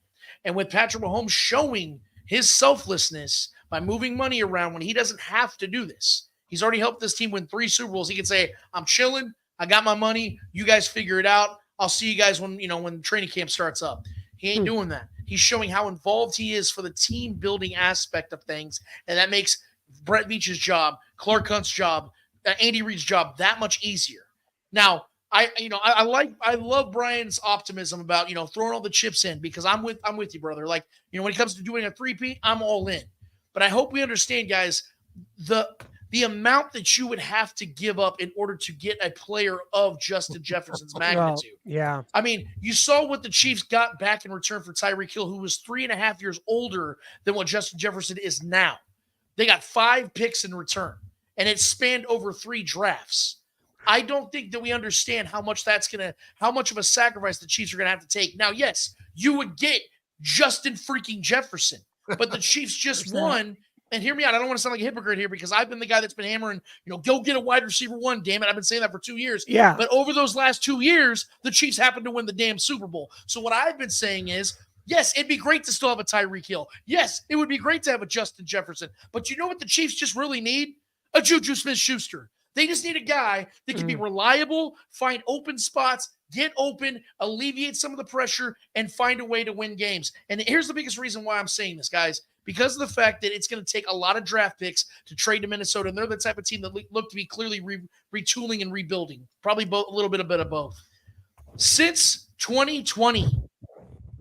And with Patrick Mahomes showing his selflessness by moving money around when he doesn't have to do this, he's already helped this team win 3 Super Bowls. He can say, I'm chilling. I got my money. You guys figure it out. I'll see you guys when training camp starts up. He ain't doing that. He's showing how involved he is for the team building aspect of things. And that makes Brett Veach's job, Clark Hunt's job, Andy Reid's job that much easier. Now, I love Brian's optimism about, throwing all the chips in because I'm with you, brother. Like, when it comes to doing a 3-peat, I'm all in. But I hope we understand, guys, the amount that you would have to give up in order to get a player of Justin Jefferson's magnitude. Yeah. I mean, you saw what the Chiefs got back in return for Tyreek Hill, who was 3.5 years older than what Justin Jefferson is now. They got 5 picks in return, and it spanned over 3 drafts. I don't think that we understand how much of a sacrifice the Chiefs are going to have to take. Now, yes, you would get Justin freaking Jefferson, but the Chiefs just won. And hear me out. I don't want to sound like a hypocrite here because I've been the guy that's been hammering, go get a wide receiver 1. Damn it. I've been saying that for 2 years. Yeah. But over those last 2 years, the Chiefs happened to win the damn Super Bowl. So what I've been saying is, yes, it'd be great to still have a Tyreek Hill. Yes, it would be great to have a Justin Jefferson. But you know what the Chiefs just really need? A Juju Smith-Schuster. They just need a guy that can be reliable, find open spots, get open, alleviate some of the pressure, and find a way to win games. And here's the biggest reason why I'm saying this, guys, because of the fact that it's going to take a lot of draft picks to trade to Minnesota, and they're the type of team that look to be clearly retooling and rebuilding, probably a little bit of both. Since 2020,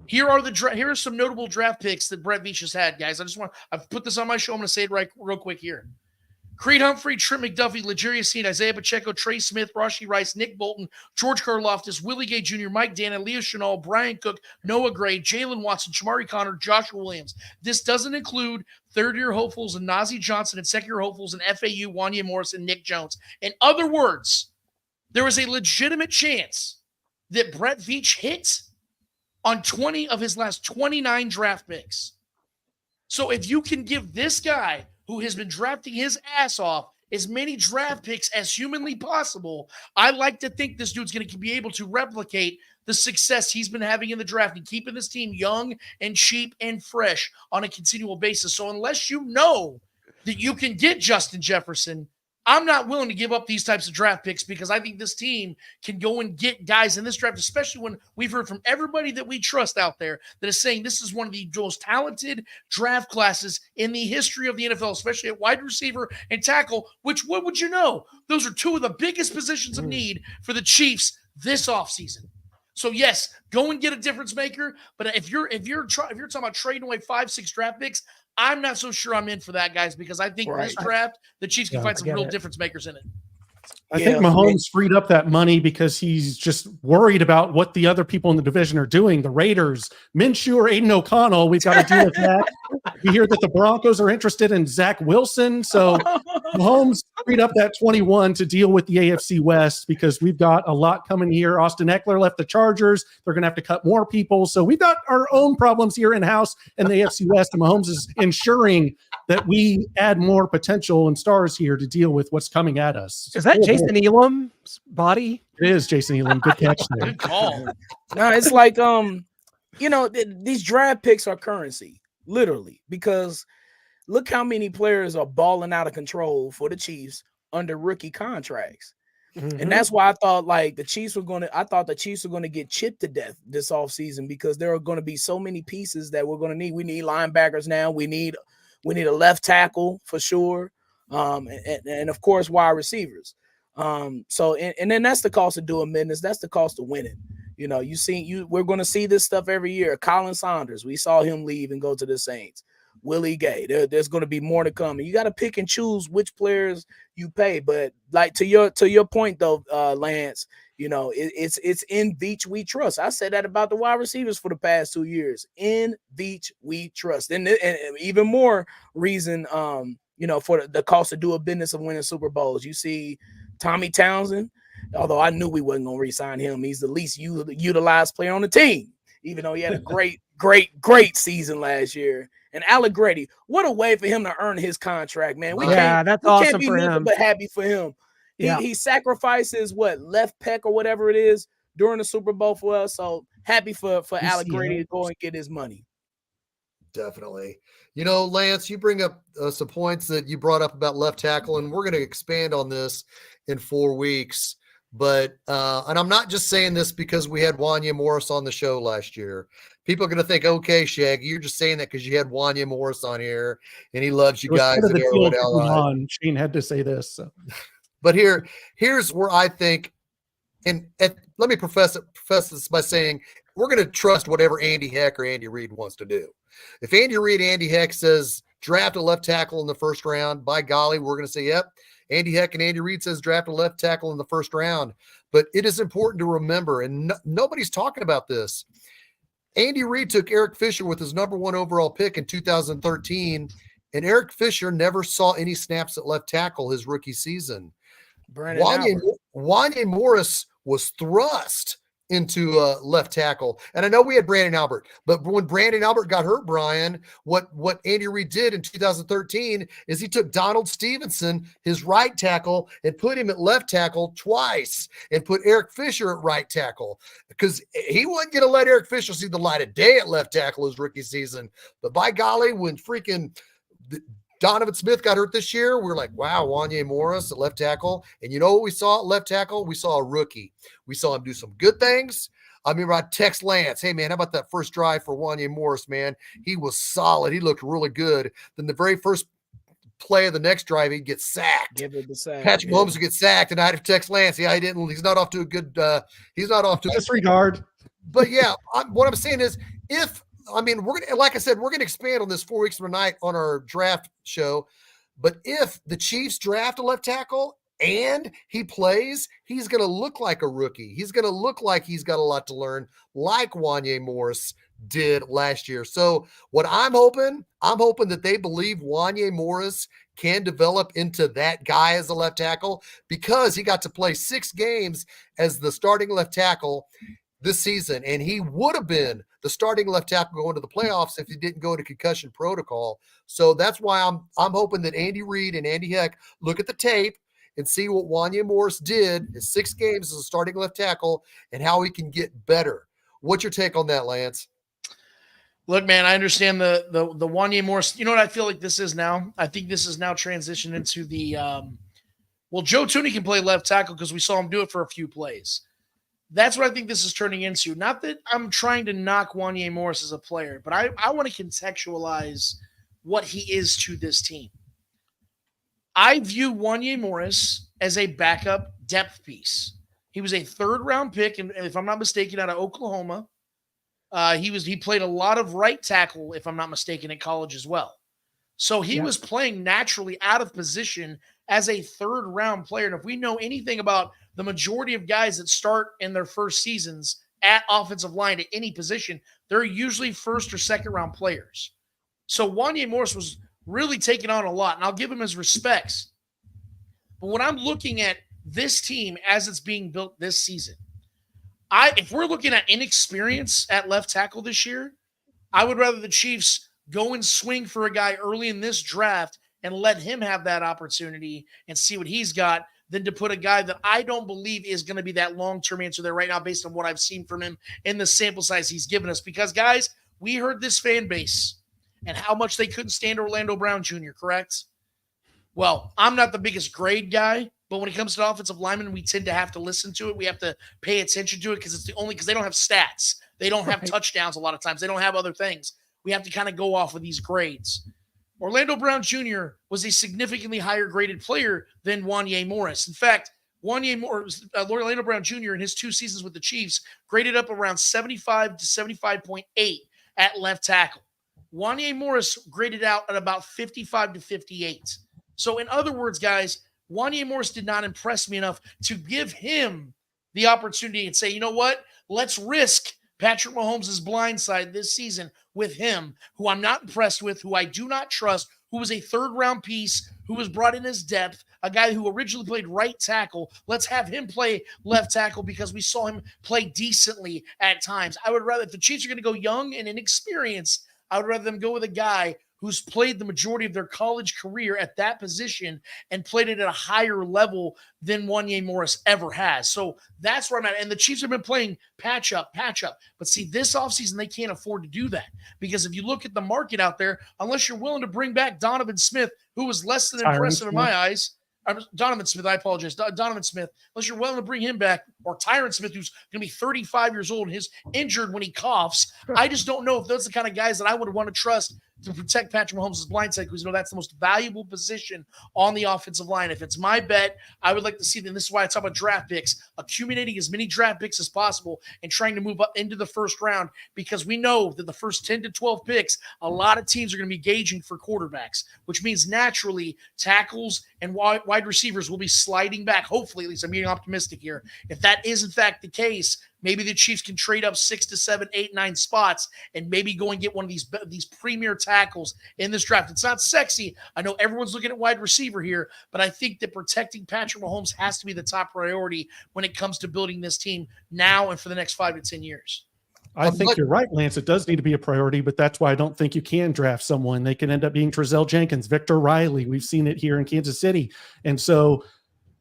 here are some notable draft picks that Brett Veach has had, guys. I've put this on my show. I'm going to say it real quick here. Creed Humphrey, Trent McDuffie, L'Jarius Sneed, Isaiah Pacheco, Trey Smith, Rashee Rice, Nick Bolton, George Karlaftis, Willie Gay Jr., Mike Dana, Leo Chenal, Brian Cook, Noah Gray, Jalen Watson, Shamari Connor, Joshua Williams. This doesn't include third-year hopefuls and Najee Johnson and second-year hopefuls and FAU, Wanya Morris, and Nick Jones. In other words, there is a legitimate chance that Brett Veach hit on 20 of his last 29 draft picks. So if you can give this guy who has been drafting his ass off as many draft picks as humanly possible, I like to think this dude's going to be able to replicate the success he's been having in the draft and keeping this team young and cheap and fresh on a continual basis. So unless you know that you can get Justin Jefferson, I'm not willing to give up these types of draft picks because I think this team can go and get guys in this draft, especially when we've heard from everybody that we trust out there that is saying this is one of the most talented draft classes in the history of the NFL, especially at wide receiver and tackle, which, what would you know? Those are 2 of the biggest positions of need for the Chiefs this offseason. So yes, go and get a difference maker. But if you're talking about trading away 5-6 draft picks, I'm not so sure I'm in for that, guys, because I think this draft, the Chiefs can find some real difference makers in it. I think Mahomes freed up that money because he's just worried about what the other people in the division are doing. The Raiders, Minshew or Aiden O'Connell, we've got to deal with that. We hear that the Broncos are interested in Zach Wilson. So Mahomes freed up that 21 to deal with the AFC West because we've got a lot coming here. Austin Eckler left the Chargers. They're going to have to cut more people. So we've got our own problems here in-house in the AFC West. And Mahomes is ensuring that we add more potential and stars here to deal with what's coming at us. Is that Jason Elam's body? It is Jason Elam. Good catch there. Good call. No, it's like these draft picks are currency, literally, because look how many players are balling out of control for the Chiefs under rookie contracts. And that's why I thought the Chiefs were going to get chipped to death this offseason because there are going to be so many pieces that we're going to need. We need linebackers now. We need a left tackle for sure. And of course, wide receivers. So then that's the cost of doing business. That's the cost of winning. We're going to see this stuff every year. Colin Saunders, we saw him leave and go to the Saints. Willie Gay, there's going to be more to come. And you got to pick and choose which players you pay. But to your point though, Lance, it's in Veach we trust. I said that about the wide receivers for the past 2 years. In Veach we trust, and even more reason, for the cost of doing business of winning Super Bowls. You see Tommy Townsend, although I knew we wasn't going to re-sign him. He's the least utilized player on the team, even though he had a great season last year. And Allegretti, what a way for him to earn his contract, man. That's awesome for him. But happy for him. He sacrifices left pec or whatever it is during the Super Bowl for us. So happy for Allegretti to go and get his money. Definitely. Lance, you bring up some points that you brought up about left tackle, and we're going to expand on this in 4 weeks. But and I'm not just saying this because we had Wanya Morris on the show last year. People are going to think, okay, Shaggy, you're just saying that because you had Wanya Morris on here and he loves you guys. Shane had to say this. So. But here's where I think, and let me preface this by saying we're going to trust whatever Andy Heck or Andy Reid wants to do. If Andy Heck says draft a left tackle in the first round, by golly, we're going to say, yep. Andy Heck and Andy Reid says draft a left tackle in the first round. But it is important to remember, and nobody's talking about this. Andy Reid took Eric Fisher with his number 1 overall pick in 2013, and Eric Fisher never saw any snaps at left tackle his rookie season. Wanya Morris was thrust into left tackle. And I know we had Brandon Albert, but when Brandon Albert got hurt, Brian, what Andy Reid did in 2013 is he took Donald Stevenson, his right tackle, and put him at left tackle twice and put Eric Fisher at right tackle because he wasn't going to let Eric Fisher see the light of day at left tackle his rookie season. But by golly, when freaking Donovan Smith got hurt this year, we were like, wow, Wanya Morris at left tackle. And you know what we saw at left tackle? We saw a rookie. We saw him do some good things. I remember I text Lance, hey, man, how about that first drive for Wanya Morris, man? He was solid. He looked really good. Then the very first play of the next drive, he'd get sacked. Patrick Mahomes would get sacked, and I had to text Lance. Yeah, he's not off to a good disregard. But yeah, what I'm saying is we're gonna, like I said, we're gonna expand on this 4 weeks from tonight on our draft show. But if the Chiefs draft a left tackle and he plays, he's gonna look like a rookie. He's gonna look like he's got a lot to learn, like Wanya Morris did last year. So what I'm hoping that they believe Wanya Morris can develop into that guy as a left tackle because he got to play 6 games as the starting left tackle this season, and he would have been the starting left tackle going to the playoffs if he didn't go to concussion protocol. So that's why I'm hoping that Andy Reid and Andy Heck look at the tape and see what Wanya Morris did in 6 games as a starting left tackle and how he can get better. What's your take on that, Lance? Look, man, I understand the Wanya Morris. You know what I feel like this is now? I think this is now transitioned into the Joe Tooney can play left tackle because we saw him do it for a few plays. That's what I think this is turning into. Not that I'm trying to knock Wanya Morris as a player, but I want to contextualize what he is to this team. I view Wanya Morris as a backup depth piece. He was a 3rd-round pick, and if I'm not mistaken, out of Oklahoma. He played a lot of right tackle, if I'm not mistaken, at college as well. So he was playing naturally out of position as a third-round player. And if we know anything about the majority of guys that start in their first seasons at offensive line at any position, they're usually first or second-round players. So Wanya Morris was really taking on a lot, and I'll give him his respects. But when I'm looking at this team as it's being built this season, if we're looking at inexperience at left tackle this year, I would rather the Chiefs go and swing for a guy early in this draft and let him have that opportunity and see what he's got than to put a guy that I don't believe is going to be that long-term answer there right now based on what I've seen from him in the sample size he's given us. Because, guys, we heard this fan base and how much they couldn't stand Orlando Brown Jr., correct? Well, I'm not the biggest grade guy, but when it comes to offensive linemen, we tend to have to listen to it. We have to pay attention to it because they don't have stats. They don't have touchdowns a lot of times. They don't have other things. We have to kind of go off of these grades. Orlando Brown Jr. was a significantly higher graded player than Wanya Morris. In fact, Orlando Brown Jr. in his 2 seasons with the Chiefs graded up around 75 to 75.8 at left tackle. Wanya Morris graded out at about 55 to 58. So in other words, guys, Wanya Morris did not impress me enough to give him the opportunity and say, you know what? Let's risk Patrick Mahomes' blindside this season with him, who I'm not impressed with, who I do not trust, who was a third-round piece, who was brought in as depth, a guy who originally played right tackle. Let's have him play left tackle because we saw him play decently at times. I would rather, if the Chiefs are going to go young and inexperienced, I would rather them go with a guy who's played the majority of their college career at that position and played it at a higher level than Wanya Morris ever has. So that's where I'm at. And the Chiefs have been playing patch up. But see, this offseason, they can't afford to do that. Because if you look at the market out there, unless you're willing to bring back Donovan Smith, who was less than impressive in my eyes, Donovan Smith, I apologize. Donovan Smith, unless you're willing to bring him back, or Tyron Smith, who's going to be 35 years old and is injured when he coughs. I just don't know if those are the kind of guys that I would want to trust to protect Patrick Mahomes' blindside, because that's the most valuable position on the offensive line. If it's my bet, I would like to see them. This is why I talk about draft picks, accumulating as many draft picks as possible and trying to move up into the first round, because we know that the first 10 to 12 picks, a lot of teams are going to be gauging for quarterbacks, which means naturally tackles and wide receivers will be sliding back. Hopefully, at least I'm being optimistic here. If that is in fact the case, maybe the Chiefs can trade up 6 to 7, 8, 9 spots and maybe go and get one of these premier tackles in this draft. It's not sexy. I know everyone's looking at wide receiver here, but I think that protecting Patrick Mahomes has to be the top priority when it comes to building this team now and for the next 5 to 10 years. I think you're right, Lance. It does need to be a priority, but that's why I don't think you can draft someone. They can end up being Trezell Jenkins, Victor Riley. We've seen it here in Kansas City. And so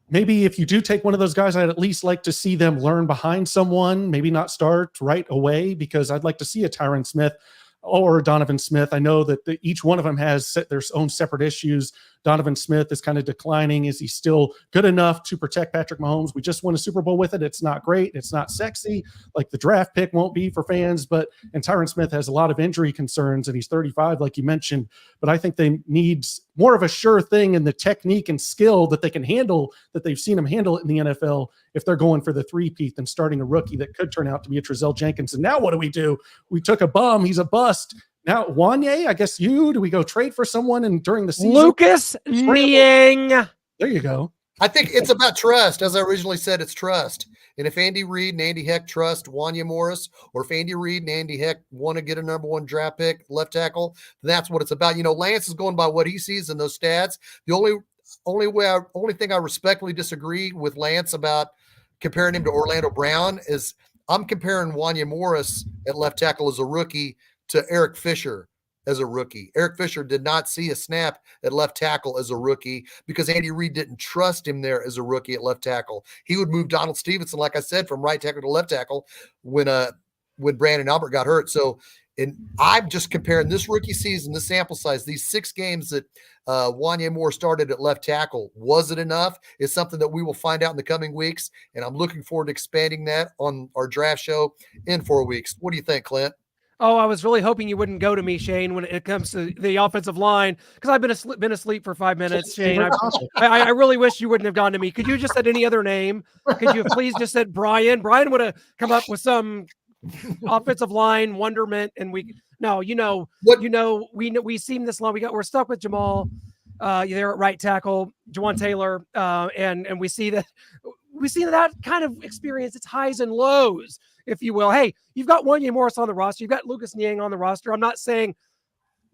maybe if you do take one of those guys, I'd at least like to see them learn behind someone, maybe not start right away, because I'd like to see a Tyron Smith or a Donovan Smith. I know that each one of them has their own separate issues. Donovan Smith is kind of declining. Is he still good enough to protect Patrick Mahomes? We just won a Super Bowl with it. It's not great. It's not sexy. Like the draft pick won't be for fans, and Tyron Smith has a lot of injury concerns, and he's 35, like you mentioned. But I think they need more of a sure thing in the technique and skill that they can handle, that they've seen him handle it in the NFL, if they're going for the three-peat and starting a rookie that could turn out to be a Trezell Jenkins. And now what do? We took a bum. He's a bust. Now, Wanya, I guess do we go trade for someone and during the season? Lucas Niang. There you go. I think it's about trust. As I originally said, it's trust. And if Andy Reid and Andy Heck trust Wanya Morris, or if Andy Reid and Andy Heck want to get a number 1 draft pick, left tackle, then that's what it's about. Lance is going by what he sees in those stats. The only thing I respectfully disagree with Lance about comparing him to Orlando Brown is I'm comparing Wanya Morris at left tackle as a rookie to Eric Fisher as a rookie. Eric Fisher did not see a snap at left tackle as a rookie because Andy Reid didn't trust him there as a rookie at left tackle. He would move Donald Stevenson, like I said, from right tackle to left tackle when Brandon Albert got hurt. So, and I'm just comparing this rookie season, the sample size, these 6 games that Wanya Moore started at left tackle. Was it enough? It's something that we will find out in the coming weeks, and I'm looking forward to expanding that on our draft show in 4 weeks. What do you think, Clint? Oh, I was really hoping you wouldn't go to me, Shane, when it comes to the offensive line, because I've been asleep for 5 minutes, Shane. I really wish you wouldn't have gone to me. Could you just said any other name? Could you have please just said Brian? Brian would have come up with some offensive line wonderment, and we seem this long. We're stuck with Jamal. there at right tackle, Juwan Taylor, and we see that kind of experience its highs and lows, if you will. Hey, you've got Wanya Morris on the roster, you've got Lucas Niang on the roster. I'm not saying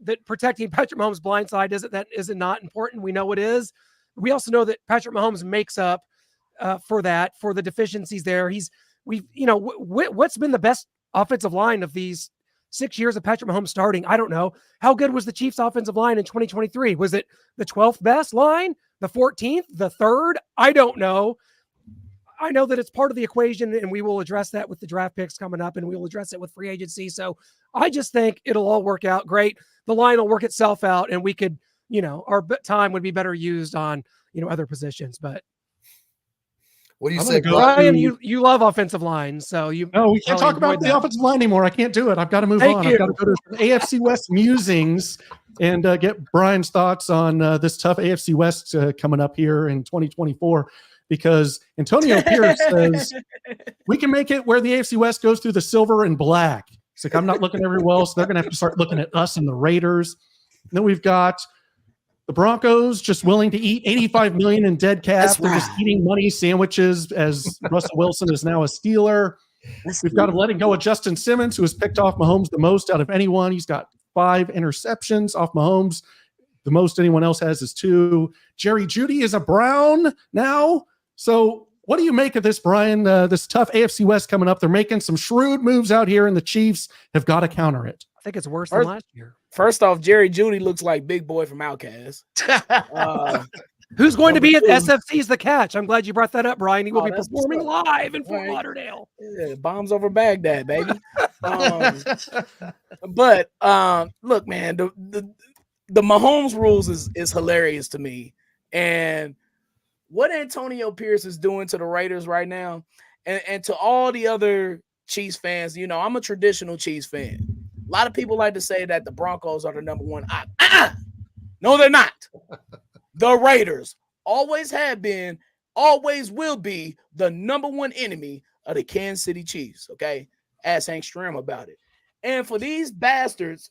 that protecting Patrick Mahomes' blind side is not important. We know it is. We also know that Patrick Mahomes makes up for the deficiencies there. What's been the best offensive line of these 6 years of Patrick Mahomes starting? I don't know. How good was the Chiefs offensive line in 2023? Was it the 12th best line, the 14th, the 3rd? I don't know. I know that it's part of the equation, and we will address that with the draft picks coming up, and we will address it with free agency. So I just think it'll all work out great. The line will work itself out, and we could, our time would be better used on, other positions. But what do you say, Brian? You love offensive line, so you. No, we can't talk about the offensive line anymore. I can't do it. I've got to move on. I've got to go to the AFC West musings and get Brian's thoughts on this tough AFC West coming up here in 2024. Because Antonio Pierce says we can make it where the AFC West goes through the silver and black. It's like, I'm not looking everywhere else. They're going to have to start looking at us and the Raiders. And then we've got the Broncos just willing to eat $85 million in dead cap. They're just eating money sandwiches as Russell Wilson is now a Steeler. We've got to letting go of Justin Simmons, who has picked off Mahomes the most out of anyone. He's got 5 interceptions off Mahomes. The most anyone else has is 2. Jerry Jeudy is a Brown now. So what do you make of this, Brian? This tough AFC West coming up. They're making some shrewd moves out here, and the Chiefs have got to counter it. I think it's worse than last year. First off, Jerry Jeudy looks like Big Boy from Outkast. Who's going to be at SFC's The Catch? I'm glad you brought that up, Brian. He will be performing live in Fort Lauderdale. Yeah, bombs over Baghdad, baby. But look, man, the Mahomes rules is hilarious to me. And what Antonio Pierce is doing to the Raiders right now, and to all the other Chiefs fans, I'm a traditional Chiefs fan. A lot of people like to say that the Broncos are the number one. No, they're not. The Raiders always have been, always will be the number one enemy of the Kansas City Chiefs, okay? Ask Hank Stram about it. And for these bastards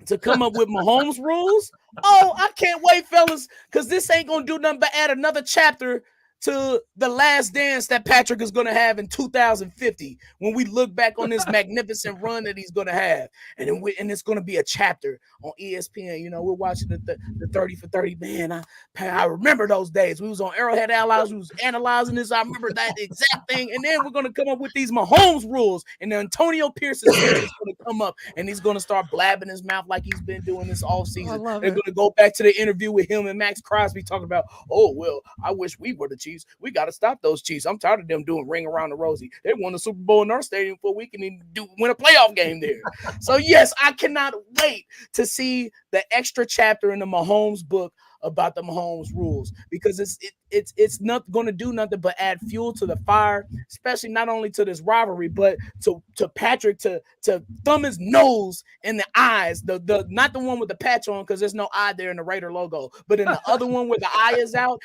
to come up with Mahomes rules, I can't wait, fellas, because this ain't going to do nothing but add another chapter to the last dance that Patrick is going to have in 2050 when we look back on this magnificent run that he's going to have. And it's going to be a chapter on ESPN. We're watching the 30 for 30. Man, I remember those days. We was on Arrowhead Allies. We was analyzing this. I remember that exact thing. And then we're going to come up with these Mahomes rules. And Antonio Pierce is going to come up, and he's going to start blabbing his mouth like he's been doing this all season. They're going to go back to the interview with him and Max Crosby talking about, I wish we were the Chiefs. We got to stop those Chiefs. I'm tired of them doing ring around the rosy. They won the Super Bowl in our stadium for a week and win a playoff game there. So yes, I cannot wait to see the extra chapter in the Mahomes book about the Mahomes rules, because it's not going to do nothing but add fuel to the fire, especially not only to this rivalry, but to Patrick to thumb his nose in the eyes, the not the one with the patch on, because there's no eye there in the Raider logo, but in the other one where the eye is out,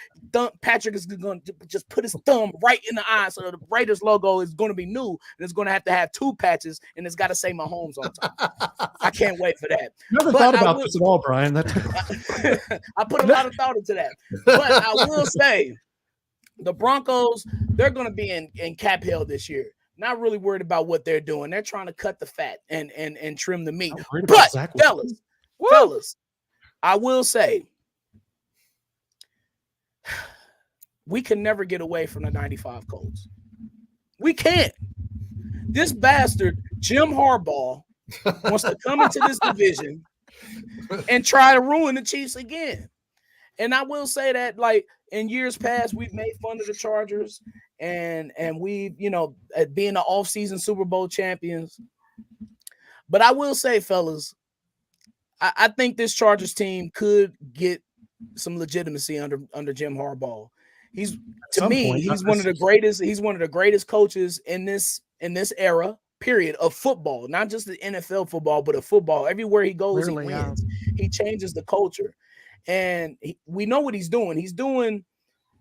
Patrick is going to just put his thumb right in the eye, so the Raiders logo is going to be new, and it's going to have 2 patches, and it's got to say Mahomes on top. I can't wait for that. You never thought about this at all, Brian. I put a lot of thought into that. But I will say, the Broncos, they're going to be in cap hell this year. Not really worried about what they're doing. They're trying to cut the fat and trim the meat. But fellas, I will say, we can never get away from the 95 Colts. We can't. This bastard, Jim Harbaugh, wants to come into this division and try to ruin the Chiefs again. And I will say that, like, in years past, we've made fun of the Chargers and we, being the offseason Super Bowl champions. But I will say, fellas, I think this Chargers team could get some legitimacy under Jim Harbaugh. He's one of the greatest coaches in this era, period, of football, not just the NFL football, but of football. Everywhere he goes, he wins. He changes the culture. And we know what he's doing. He's doing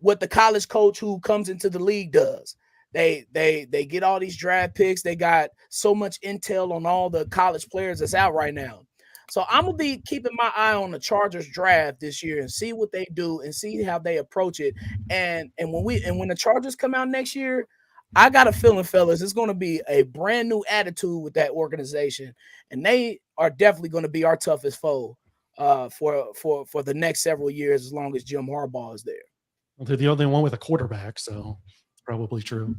what the college coach who comes into the league does. They get all these draft picks. They got so much intel on all the college players that's out right now. So I'm gonna be keeping my eye on the Chargers draft this year and see what they do and see how they approach it. And when the Chargers come out next year, I got a feeling, fellas, it's gonna be a brand new attitude with that organization, and they are definitely gonna be our toughest foe for the next several years as long as Jim Harbaugh is there. Well, they're the only one with a quarterback, so it's probably true.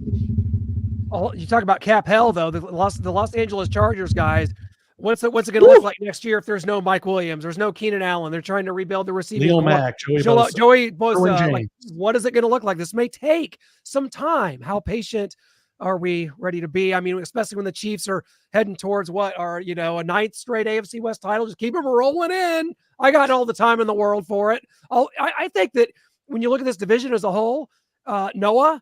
Oh, you talk about cap hell, though. The Los Angeles Chargers guys. What's it going to look like next year if there's no Mike Williams, there's no Keenan Allen? They're trying to rebuild the receiving Leo core. Mack, Joey Bosa. Like, what is it going to look like? This may take some time. How patient are we ready to be? I mean, especially when the Chiefs are heading towards what are, a 9th straight AFC West title. Just keep them rolling in. I got all the time in the world for it. I think that when you look at this division as a whole, Noah,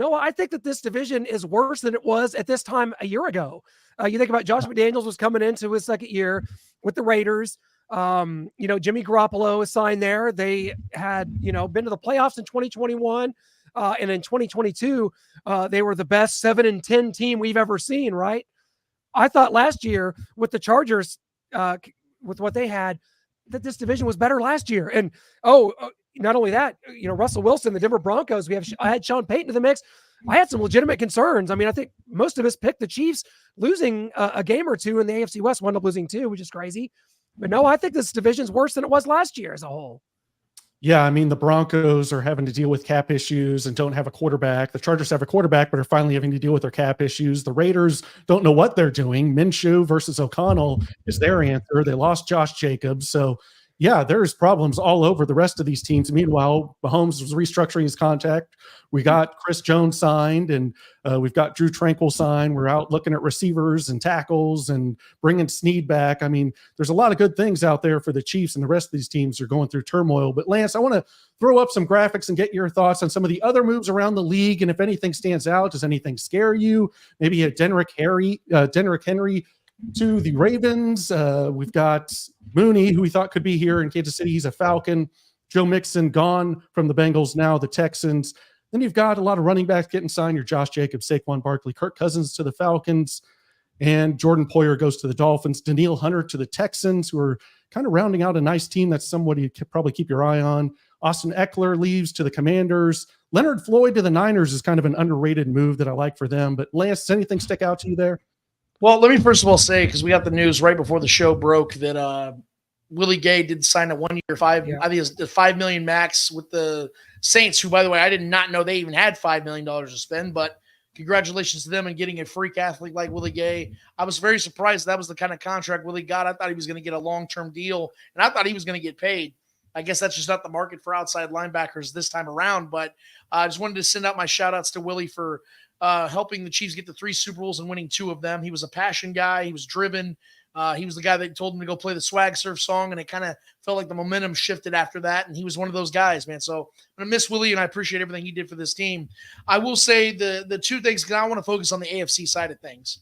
I think that this division is worse than it was at this time a year ago. You think about Josh McDaniels was coming into his second year with the Raiders. Jimmy Garoppolo is signed there. They had, been to the playoffs in 2021. And in 2022, they were the best 7-10 team we've ever seen, right? I thought last year with the Chargers, with what they had, that this division was better last year. And, not only that, Russell Wilson, the Denver Broncos, I had Sean Payton in the mix. I had some legitimate concerns. I mean, I think most of us picked the Chiefs losing a game or two in the AFC West, wound up losing 2, which is crazy. But no, I think this division's worse than it was last year as a whole. Yeah, I mean, the Broncos are having to deal with cap issues and don't have a quarterback. The Chargers have a quarterback, but are finally having to deal with their cap issues. The Raiders don't know what they're doing. Minshew versus O'Connell is their answer. They lost Josh Jacobs. So, yeah, there's problems all over the rest of these teams. Meanwhile, Mahomes was restructuring his contract. We got Chris Jones signed, and we've got Drew Tranquil signed. We're out looking at receivers and tackles and bringing Snead back. I mean, there's a lot of good things out there for the Chiefs, and the rest of these teams are going through turmoil. But, Lance, I want to throw up some graphics and get your thoughts on some of the other moves around the league, and if anything stands out. Does anything scare you? Maybe a Derrick Henry to the Ravens. We've got Mooney, who we thought could be here in Kansas City. He's a Falcon. Joe Mixon gone from the Bengals, now the Texans. Then you've got a lot of running backs getting signed. Your Josh Jacobs, Saquon Barkley, Kirk Cousins to the Falcons, and Jordan Poyer goes to the Dolphins. Daniil Hunter to the Texans, who are kind of rounding out a nice team. That's somebody you could probably keep your eye on. Austin Eckler leaves to the Commanders. Leonard Floyd to the Niners is kind of an underrated move that I like for them. But Lance, does anything stick out to you there? Well, let me first of all say, because we got the news right before the show broke, that Willie Gay did sign a 1 year, I think it's the $5 million max with the Saints, who, by the way, I did not know they even had $5 million to spend, but congratulations to them on getting a freak athlete like Willie Gay. I was very surprised that was the kind of contract Willie got. I thought he was going to get a long-term deal, and I thought he was going to get paid. I guess that's just not the market for outside linebackers this time around, but I just wanted to send out my shout-outs to Willie for helping the Chiefs get to 3 Super Bowls and winning 2 of them. He was a passion guy. He was driven. He was the guy that told him to go play the Swag Surf song, and it kind of felt like the momentum shifted after that, and he was one of those guys, man. So I'm going to miss Willie, and I appreciate everything he did for this team. I will say the 2 things, because I want to focus on the AFC side of things,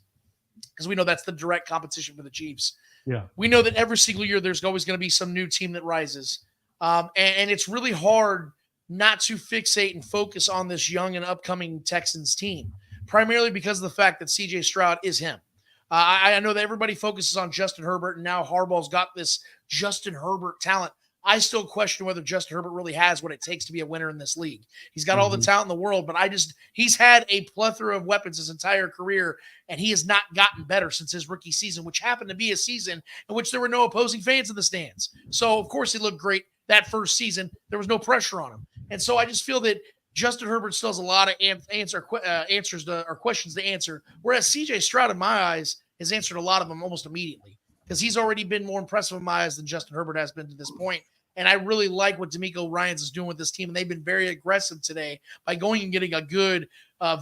because we know that's the direct competition for the Chiefs. Yeah. We know that every single year there's always going to be some new team that rises, and it's really hard not to fixate and focus on this young and upcoming Texans team, primarily because of the fact that CJ Stroud is him. I know that everybody focuses on Justin Herbert, and now Harbaugh's got this Justin Herbert talent. I still question whether Justin Herbert really has what it takes to be a winner in this league. He's got all the talent in the world, but he's had a plethora of weapons his entire career, and he has not gotten better since his rookie season, which happened to be a season in which there were no opposing fans in the stands. So, of course, he looked great that first season. There was no pressure on him. And so I just feel that Justin Herbert still has a lot of answers or questions to answer, whereas CJ Stroud, in my eyes, has answered a lot of them almost immediately, because he's already been more impressive in my eyes than Justin Herbert has been to this point. And I really like what D'Amico Ryans is doing with this team, and they've been very aggressive today by going and getting a good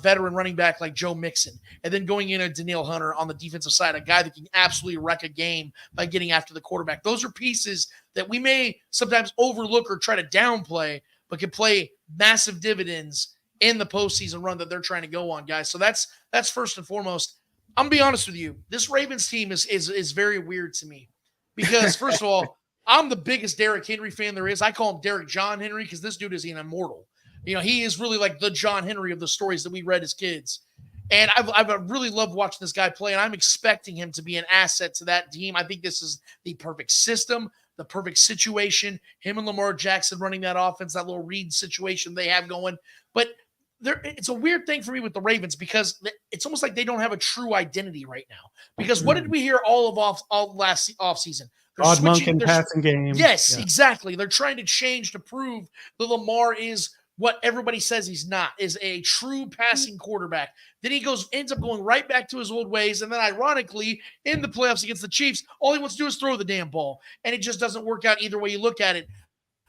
veteran running back like Joe Mixon, and then going in a Daniil Hunter on the defensive side, a guy that can absolutely wreck a game by getting after the quarterback. Those are pieces that we may sometimes overlook or try to downplay, but can play massive dividends in the postseason run that they're trying to go on, guys. So that's first and foremost. I'm gonna be honest with you. This Ravens team is very weird to me, because first of all, I'm the biggest Derrick Henry fan there is. I call him Derrick John Henry, because this dude is an immortal. He is really like the John Henry of the stories that we read as kids. And I've really loved watching this guy play, and I'm expecting him to be an asset to that team. I think this is the perfect system, the perfect situation. Him and Lamar Jackson running that offense, that little read situation they have going. But it's a weird thing for me with the Ravens because it's almost like they don't have a true identity right now. Because what did we hear all last offseason? Odd monk in passing game. Yes, exactly. They're trying to change to prove that Lamar is what everybody says he's not, is a true passing quarterback. Then he ends up going right back to his old ways. And then ironically, in the playoffs against the Chiefs, all he wants to do is throw the damn ball. And it just doesn't work out either way you look at it.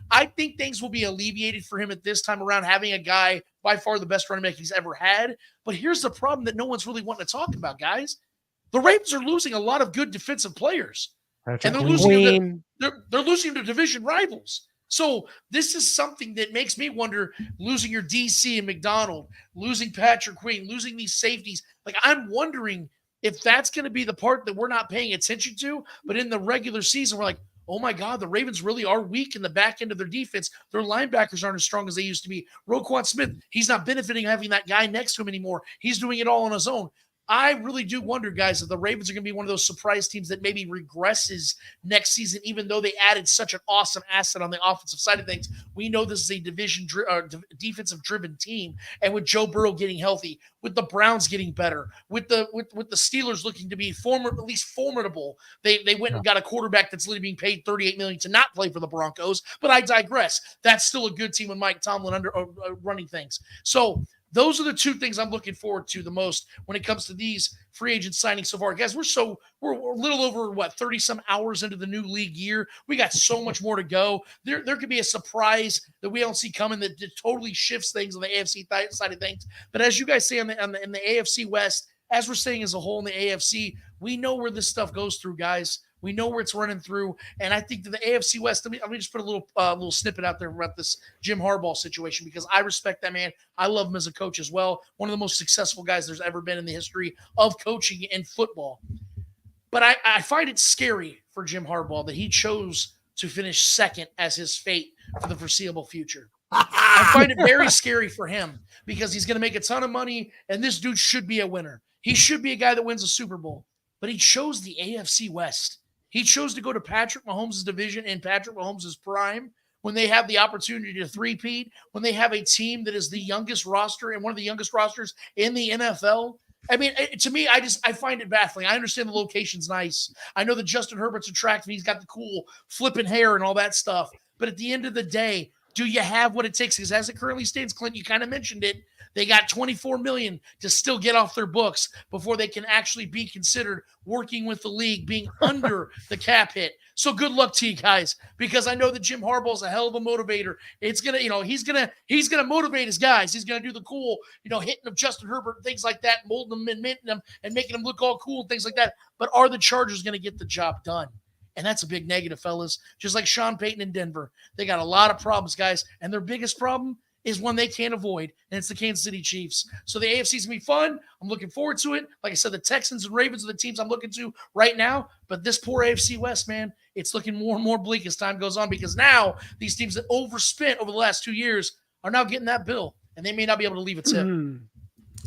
I think things will be alleviated for him at this time around, having a guy by far the best running back he's ever had. But here's the problem that no one's really wanting to talk about, guys. The Ravens are losing a lot of good defensive players. And they're losing to division rivals. So this is something that makes me wonder, losing your DC and McDonald, losing Patrick Queen, losing these safeties. Like, I'm wondering if that's going to be the part that we're not paying attention to. But in the regular season, we're like, oh my God, the Ravens really are weak in the back end of their defense. Their linebackers aren't as strong as they used to be. Roquan Smith, he's not benefiting having that guy next to him anymore. He's doing it all on his own. I really do wonder, guys, if the Ravens are going to be one of those surprise teams that maybe regresses next season, even though they added such an awesome asset on the offensive side of things. We know this is a defensive-driven team, and with Joe Burrow getting healthy, with the Browns getting better, with the Steelers looking to be at least formidable, they went and got a quarterback that's literally being paid $38 million to not play for the Broncos. But I digress. That's still a good team with Mike Tomlin running things. So those are the two things I'm looking forward to the most when it comes to these free agent signings so far. Guys, we're a little over, 30-some hours into the new league year. We got so much more to go. There could be a surprise that we don't see coming that totally shifts things on the AFC side of things. But as you guys say in the AFC West, as we're saying as a whole in the AFC, we know where this stuff goes through, guys. We know where it's running through, and I think that the AFC West. Let me just put a little snippet out there about this Jim Harbaugh situation, because I respect that man. I love him as a coach as well. One of the most successful guys there's ever been in the history of coaching in football. But I find it scary for Jim Harbaugh that he chose to finish second as his fate for the foreseeable future. I find it very scary for him because he's going to make a ton of money, and this dude should be a winner. He should be a guy that wins a Super Bowl, but he chose the AFC West. He chose to go to Patrick Mahomes' division in Patrick Mahomes' prime, when they have the opportunity to three-peat, when they have a team that is the youngest roster and one of the youngest rosters in the NFL. I mean, to me, I find it baffling. I understand the location's nice. I know that Justin Herbert's attractive. He's got the cool flipping hair and all that stuff. But at the end of the day, do you have what it takes? Because as it currently stands, Clint, you kind of mentioned it, they got $24 million to still get off their books before they can actually be considered working with the league, being under the cap hit. So good luck to you guys, because I know that Jim Harbaugh is a hell of a motivator. It's gonna, he's gonna motivate his guys. He's gonna do the cool, hitting of Justin Herbert and things like that, molding them and minting them and making them look all cool and things like that. But are the Chargers gonna get the job done? And that's a big negative, fellas. Just like Sean Payton in Denver, they got a lot of problems, guys, and their biggest problem is one they can't avoid, and it's the Kansas City Chiefs. So the AFC is going to be fun. I'm looking forward to it. Like I said, the Texans and Ravens are the teams I'm looking to right now, but this poor AFC West, man, it's looking more and more bleak as time goes on, because now these teams that overspent over the last 2 years are now getting that bill, and they may not be able to leave a tip.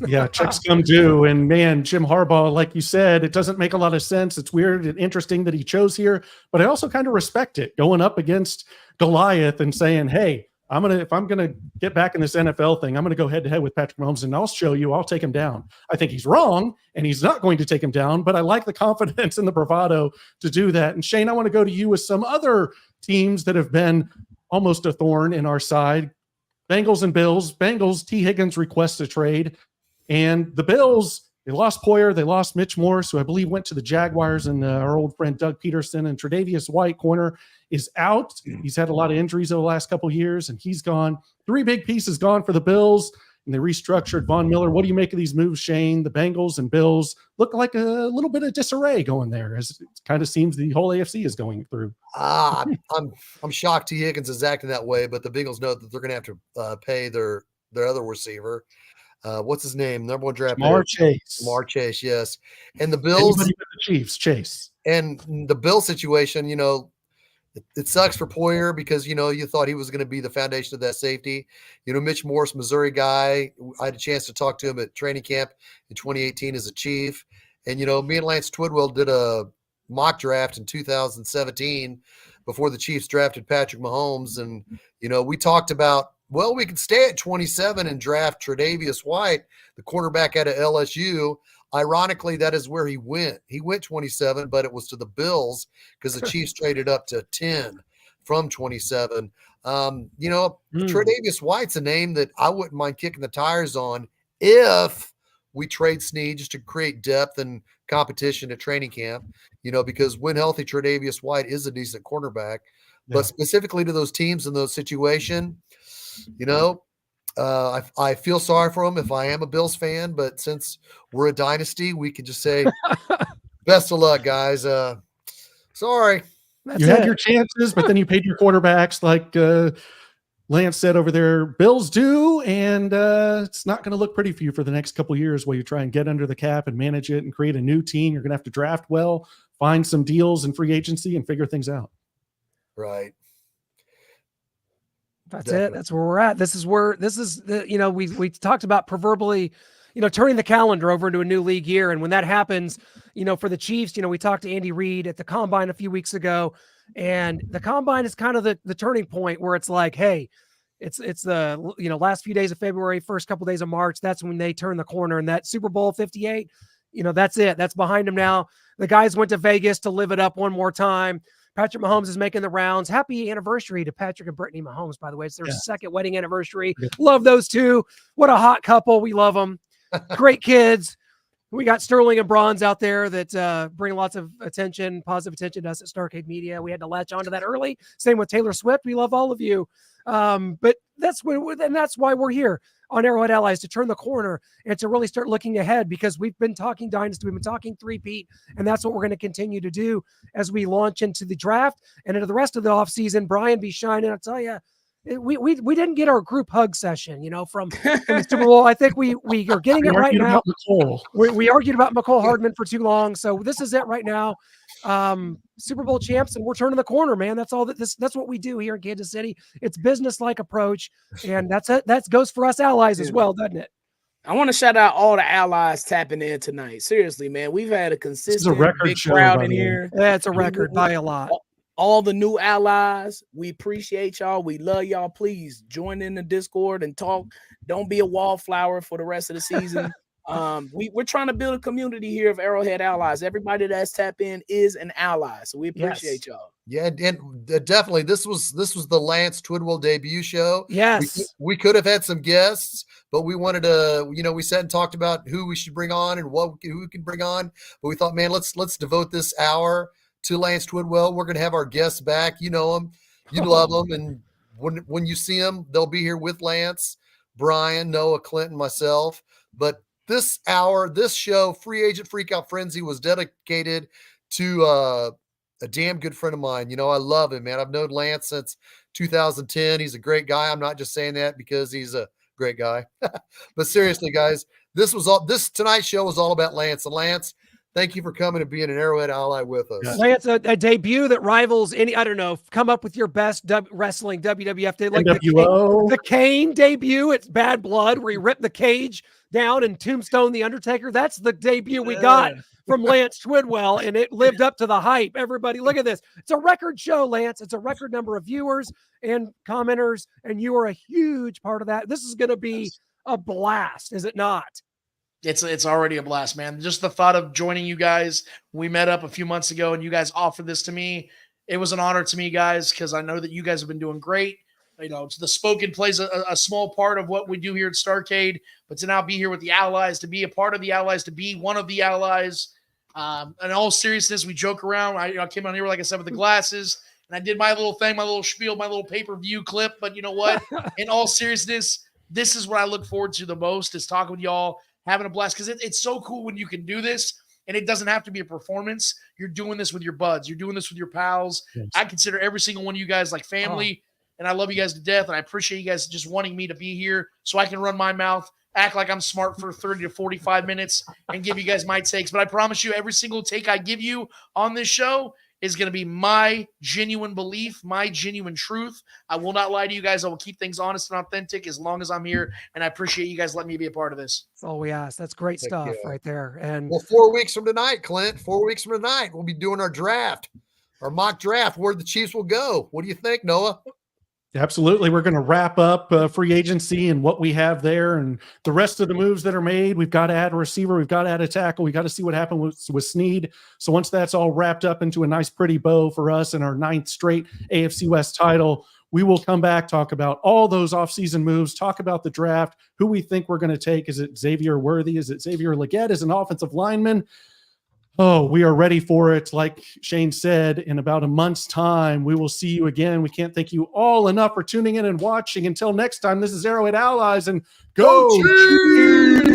Yeah, checks come due. And man, Jim Harbaugh, like you said, it doesn't make a lot of sense. It's weird and interesting that he chose here, but I also kind of respect it, going up against Goliath and saying, hey, if I'm gonna get back in this NFL thing, I'm gonna go head to head with Patrick Mahomes, and I'll take him down. I think he's wrong, and he's not going to take him down, but I like the confidence and the bravado to do that. And Shane, I want to go to you with some other teams that have been almost a thorn in our side. Bengals and Bills. Bengals, T. Higgins requests a trade, and the Bills, they lost Poyer, they lost Mitch Morse, who I believe went to the Jaguars, and our old friend Doug Peterson, and Tre'Davious White, corner, is out. He's had a lot of injuries over the last couple of years, and he's gone. 3 big pieces gone for the Bills, and they restructured Von Miller. What do you make of these moves, Shane? The Bengals and Bills look like a little bit of disarray going there, as it kind of seems the whole AFC is going through. I'm shocked T. Higgins is acting that way, but the Bengals know that they're going to have to pay their other receiver. What's his name? Number 1 draft pick. Jamar Chase, yes. And the Bills. Anybody but the Chiefs, Chase. And the Bill situation, It sucks for Poyer because, you thought he was going to be the foundation of that safety. Mitch Morse, Missouri guy. I had a chance to talk to him at training camp in 2018 as a Chief. And, me and Lance Twidwell did a mock draft in 2017 before the Chiefs drafted Patrick Mahomes. And, we talked about, well, we could stay at 27 and draft Tre'Davious White, the cornerback out of LSU. Ironically, that is where he went. He went 27, but it was to the Bills because the Chiefs traded up to 10 from 27. Tre'Davious White's a name that I wouldn't mind kicking the tires on if we trade Snead just to create depth and competition at training camp, because when healthy, Tre'Davious White is a decent cornerback. Yeah. But specifically to those teams in those situations, I feel sorry for him if I am a Bills fan, but since we're a dynasty, we can just say, best of luck, guys. Sorry. You had your chances, but then you paid your quarterbacks like Lance said over there, Bills do, and it's not going to look pretty for you for the next couple of years while you try and get under the cap and manage it and create a new team. You're going to have to draft well, find some deals in free agency, and figure things out. Right. That's Definitely. It. That's where we're at. This is the, we talked about proverbially, turning the calendar over into a new league year. And when that happens, for the Chiefs, we talked to Andy Reid at the Combine a few weeks ago, and the Combine is kind of the turning point where it's like, hey, it's the, last few days of February, first couple of days of March. That's when they turn the corner, and that Super Bowl 58, that's it. That's behind them now. The guys went to Vegas to live it up one more time. Patrick Mahomes is making the rounds. Happy anniversary to Patrick and Brittany Mahomes, by the way. It's their second wedding anniversary. Yeah. Love those two. What a hot couple. We love them. Great kids. We got Sterling and Bronze out there that bring lots of attention, positive attention to us at Starcade Media. We had to latch onto that early. Same with Taylor Swift. We love all of you. But that's why we're here on Arrowhead Allies, to turn the corner and to really start looking ahead, because we've been talking dynasty, we've been talking three-peat, and that's what we're going to continue to do as we launch into the draft and into the rest of the offseason. Brian be shining. I'll tell you, we didn't get our group hug session, from the Super Bowl. I think we are getting it right now. We argued about McCole Hardman for too long, so this is it right now. Super Bowl champs, and we're turning the corner, man. That's all that's what we do here in Kansas City. It's business-like approach, and that's it. That goes for us allies as well, doesn't it? I want to shout out all the allies tapping in tonight. Seriously, man, we've had a consistent big crowd in here. Yeah, it's a record by a lot. All the new allies, we appreciate y'all. We love y'all. Please join in the Discord and talk. Don't be a wallflower for the rest of the season. We're trying to build a community here of Arrowhead allies. Everybody that's tapped in is an ally, so we appreciate y'all. Yeah, and definitely this was the Lance Twidwell debut show. Yes, we could have had some guests, but we wanted to, we sat and talked about who we should bring on and who we can bring on. But we thought, man, let's devote this hour to Lance Twidwell. We're going to have our guests back. You know them, you love them, and when you see them, they'll be here with Lance, Brian, Noah, Clinton, myself. But this hour, this show, Free Agent Freakout Frenzy, was dedicated to a damn good friend of mine. I love him, man. I've known Lance since 2010. He's a great guy. I'm not just saying that because he's a great guy. But seriously, guys, this tonight's show was all about Lance. And Lance, thank you for coming and being an Arrowhead ally with us. Yeah. Lance, a debut that rivals any, I don't know, come up with your best wrestling WWF, like the Kane debut. It's Bad Blood, where he ripped the cage down and Tombstone the Undertaker. That's the debut we got from Lance Twidwell, and it lived up to the hype. Everybody, look at this. It's a record show, Lance. It's a record number of viewers and commenters, and you are a huge part of that. This is going to be a blast, is it not? It's already a blast, man. Just the thought of joining you guys. We met up a few months ago, and you guys offered this to me. It was an honor to me, guys, because I know that you guys have been doing great. The Spoken plays a small part of what we do here at Starcade, but to now be here with the allies, to be a part of the allies, to be one of the allies. In all seriousness, we joke around. I came on here, like I said, with the glasses, and I did my little thing, my little spiel, my little pay-per-view clip. But you know what? In all seriousness, this is what I look forward to the most, is talking with y'all, having a blast, because it's so cool when you can do this, and it doesn't have to be a performance. You're doing this with your buds. You're doing this with your pals. Yes. I consider every single one of you guys like family. And I love you guys to death, and I appreciate you guys just wanting me to be here so I can run my mouth, act like I'm smart for 30 to 45 minutes, and give you guys my takes. But I promise you, every single take I give you on this show is going to be my genuine belief, my genuine truth. I will not lie to you guys. I will keep things honest and authentic as long as I'm here. And I appreciate you guys letting me be a part of this. That's all we ask. That's great Heck stuff yeah. right there. And Well, 4 weeks from tonight, Clint, 4 weeks from tonight, we'll be doing our draft, our mock draft, where the Chiefs will go. What do you think, Noah? Absolutely. We're going to wrap up free agency and what we have there and the rest of the moves that are made. We've got to add a receiver. We've got to add a tackle. We got to see what happened with Snead. So once that's all wrapped up into a nice, pretty bow for us and our 9th straight AFC West title, we will come back, talk about all those offseason moves, talk about the draft, who we think we're going to take. Is it Xavier Worthy? Is it Xavier Legette as an offensive lineman? Oh, we are ready for it. Like Shane said, in about a month's time, we will see you again. We can't thank you all enough for tuning in and watching. Until next time, this is Arrowhead Allies, and go Chiefs!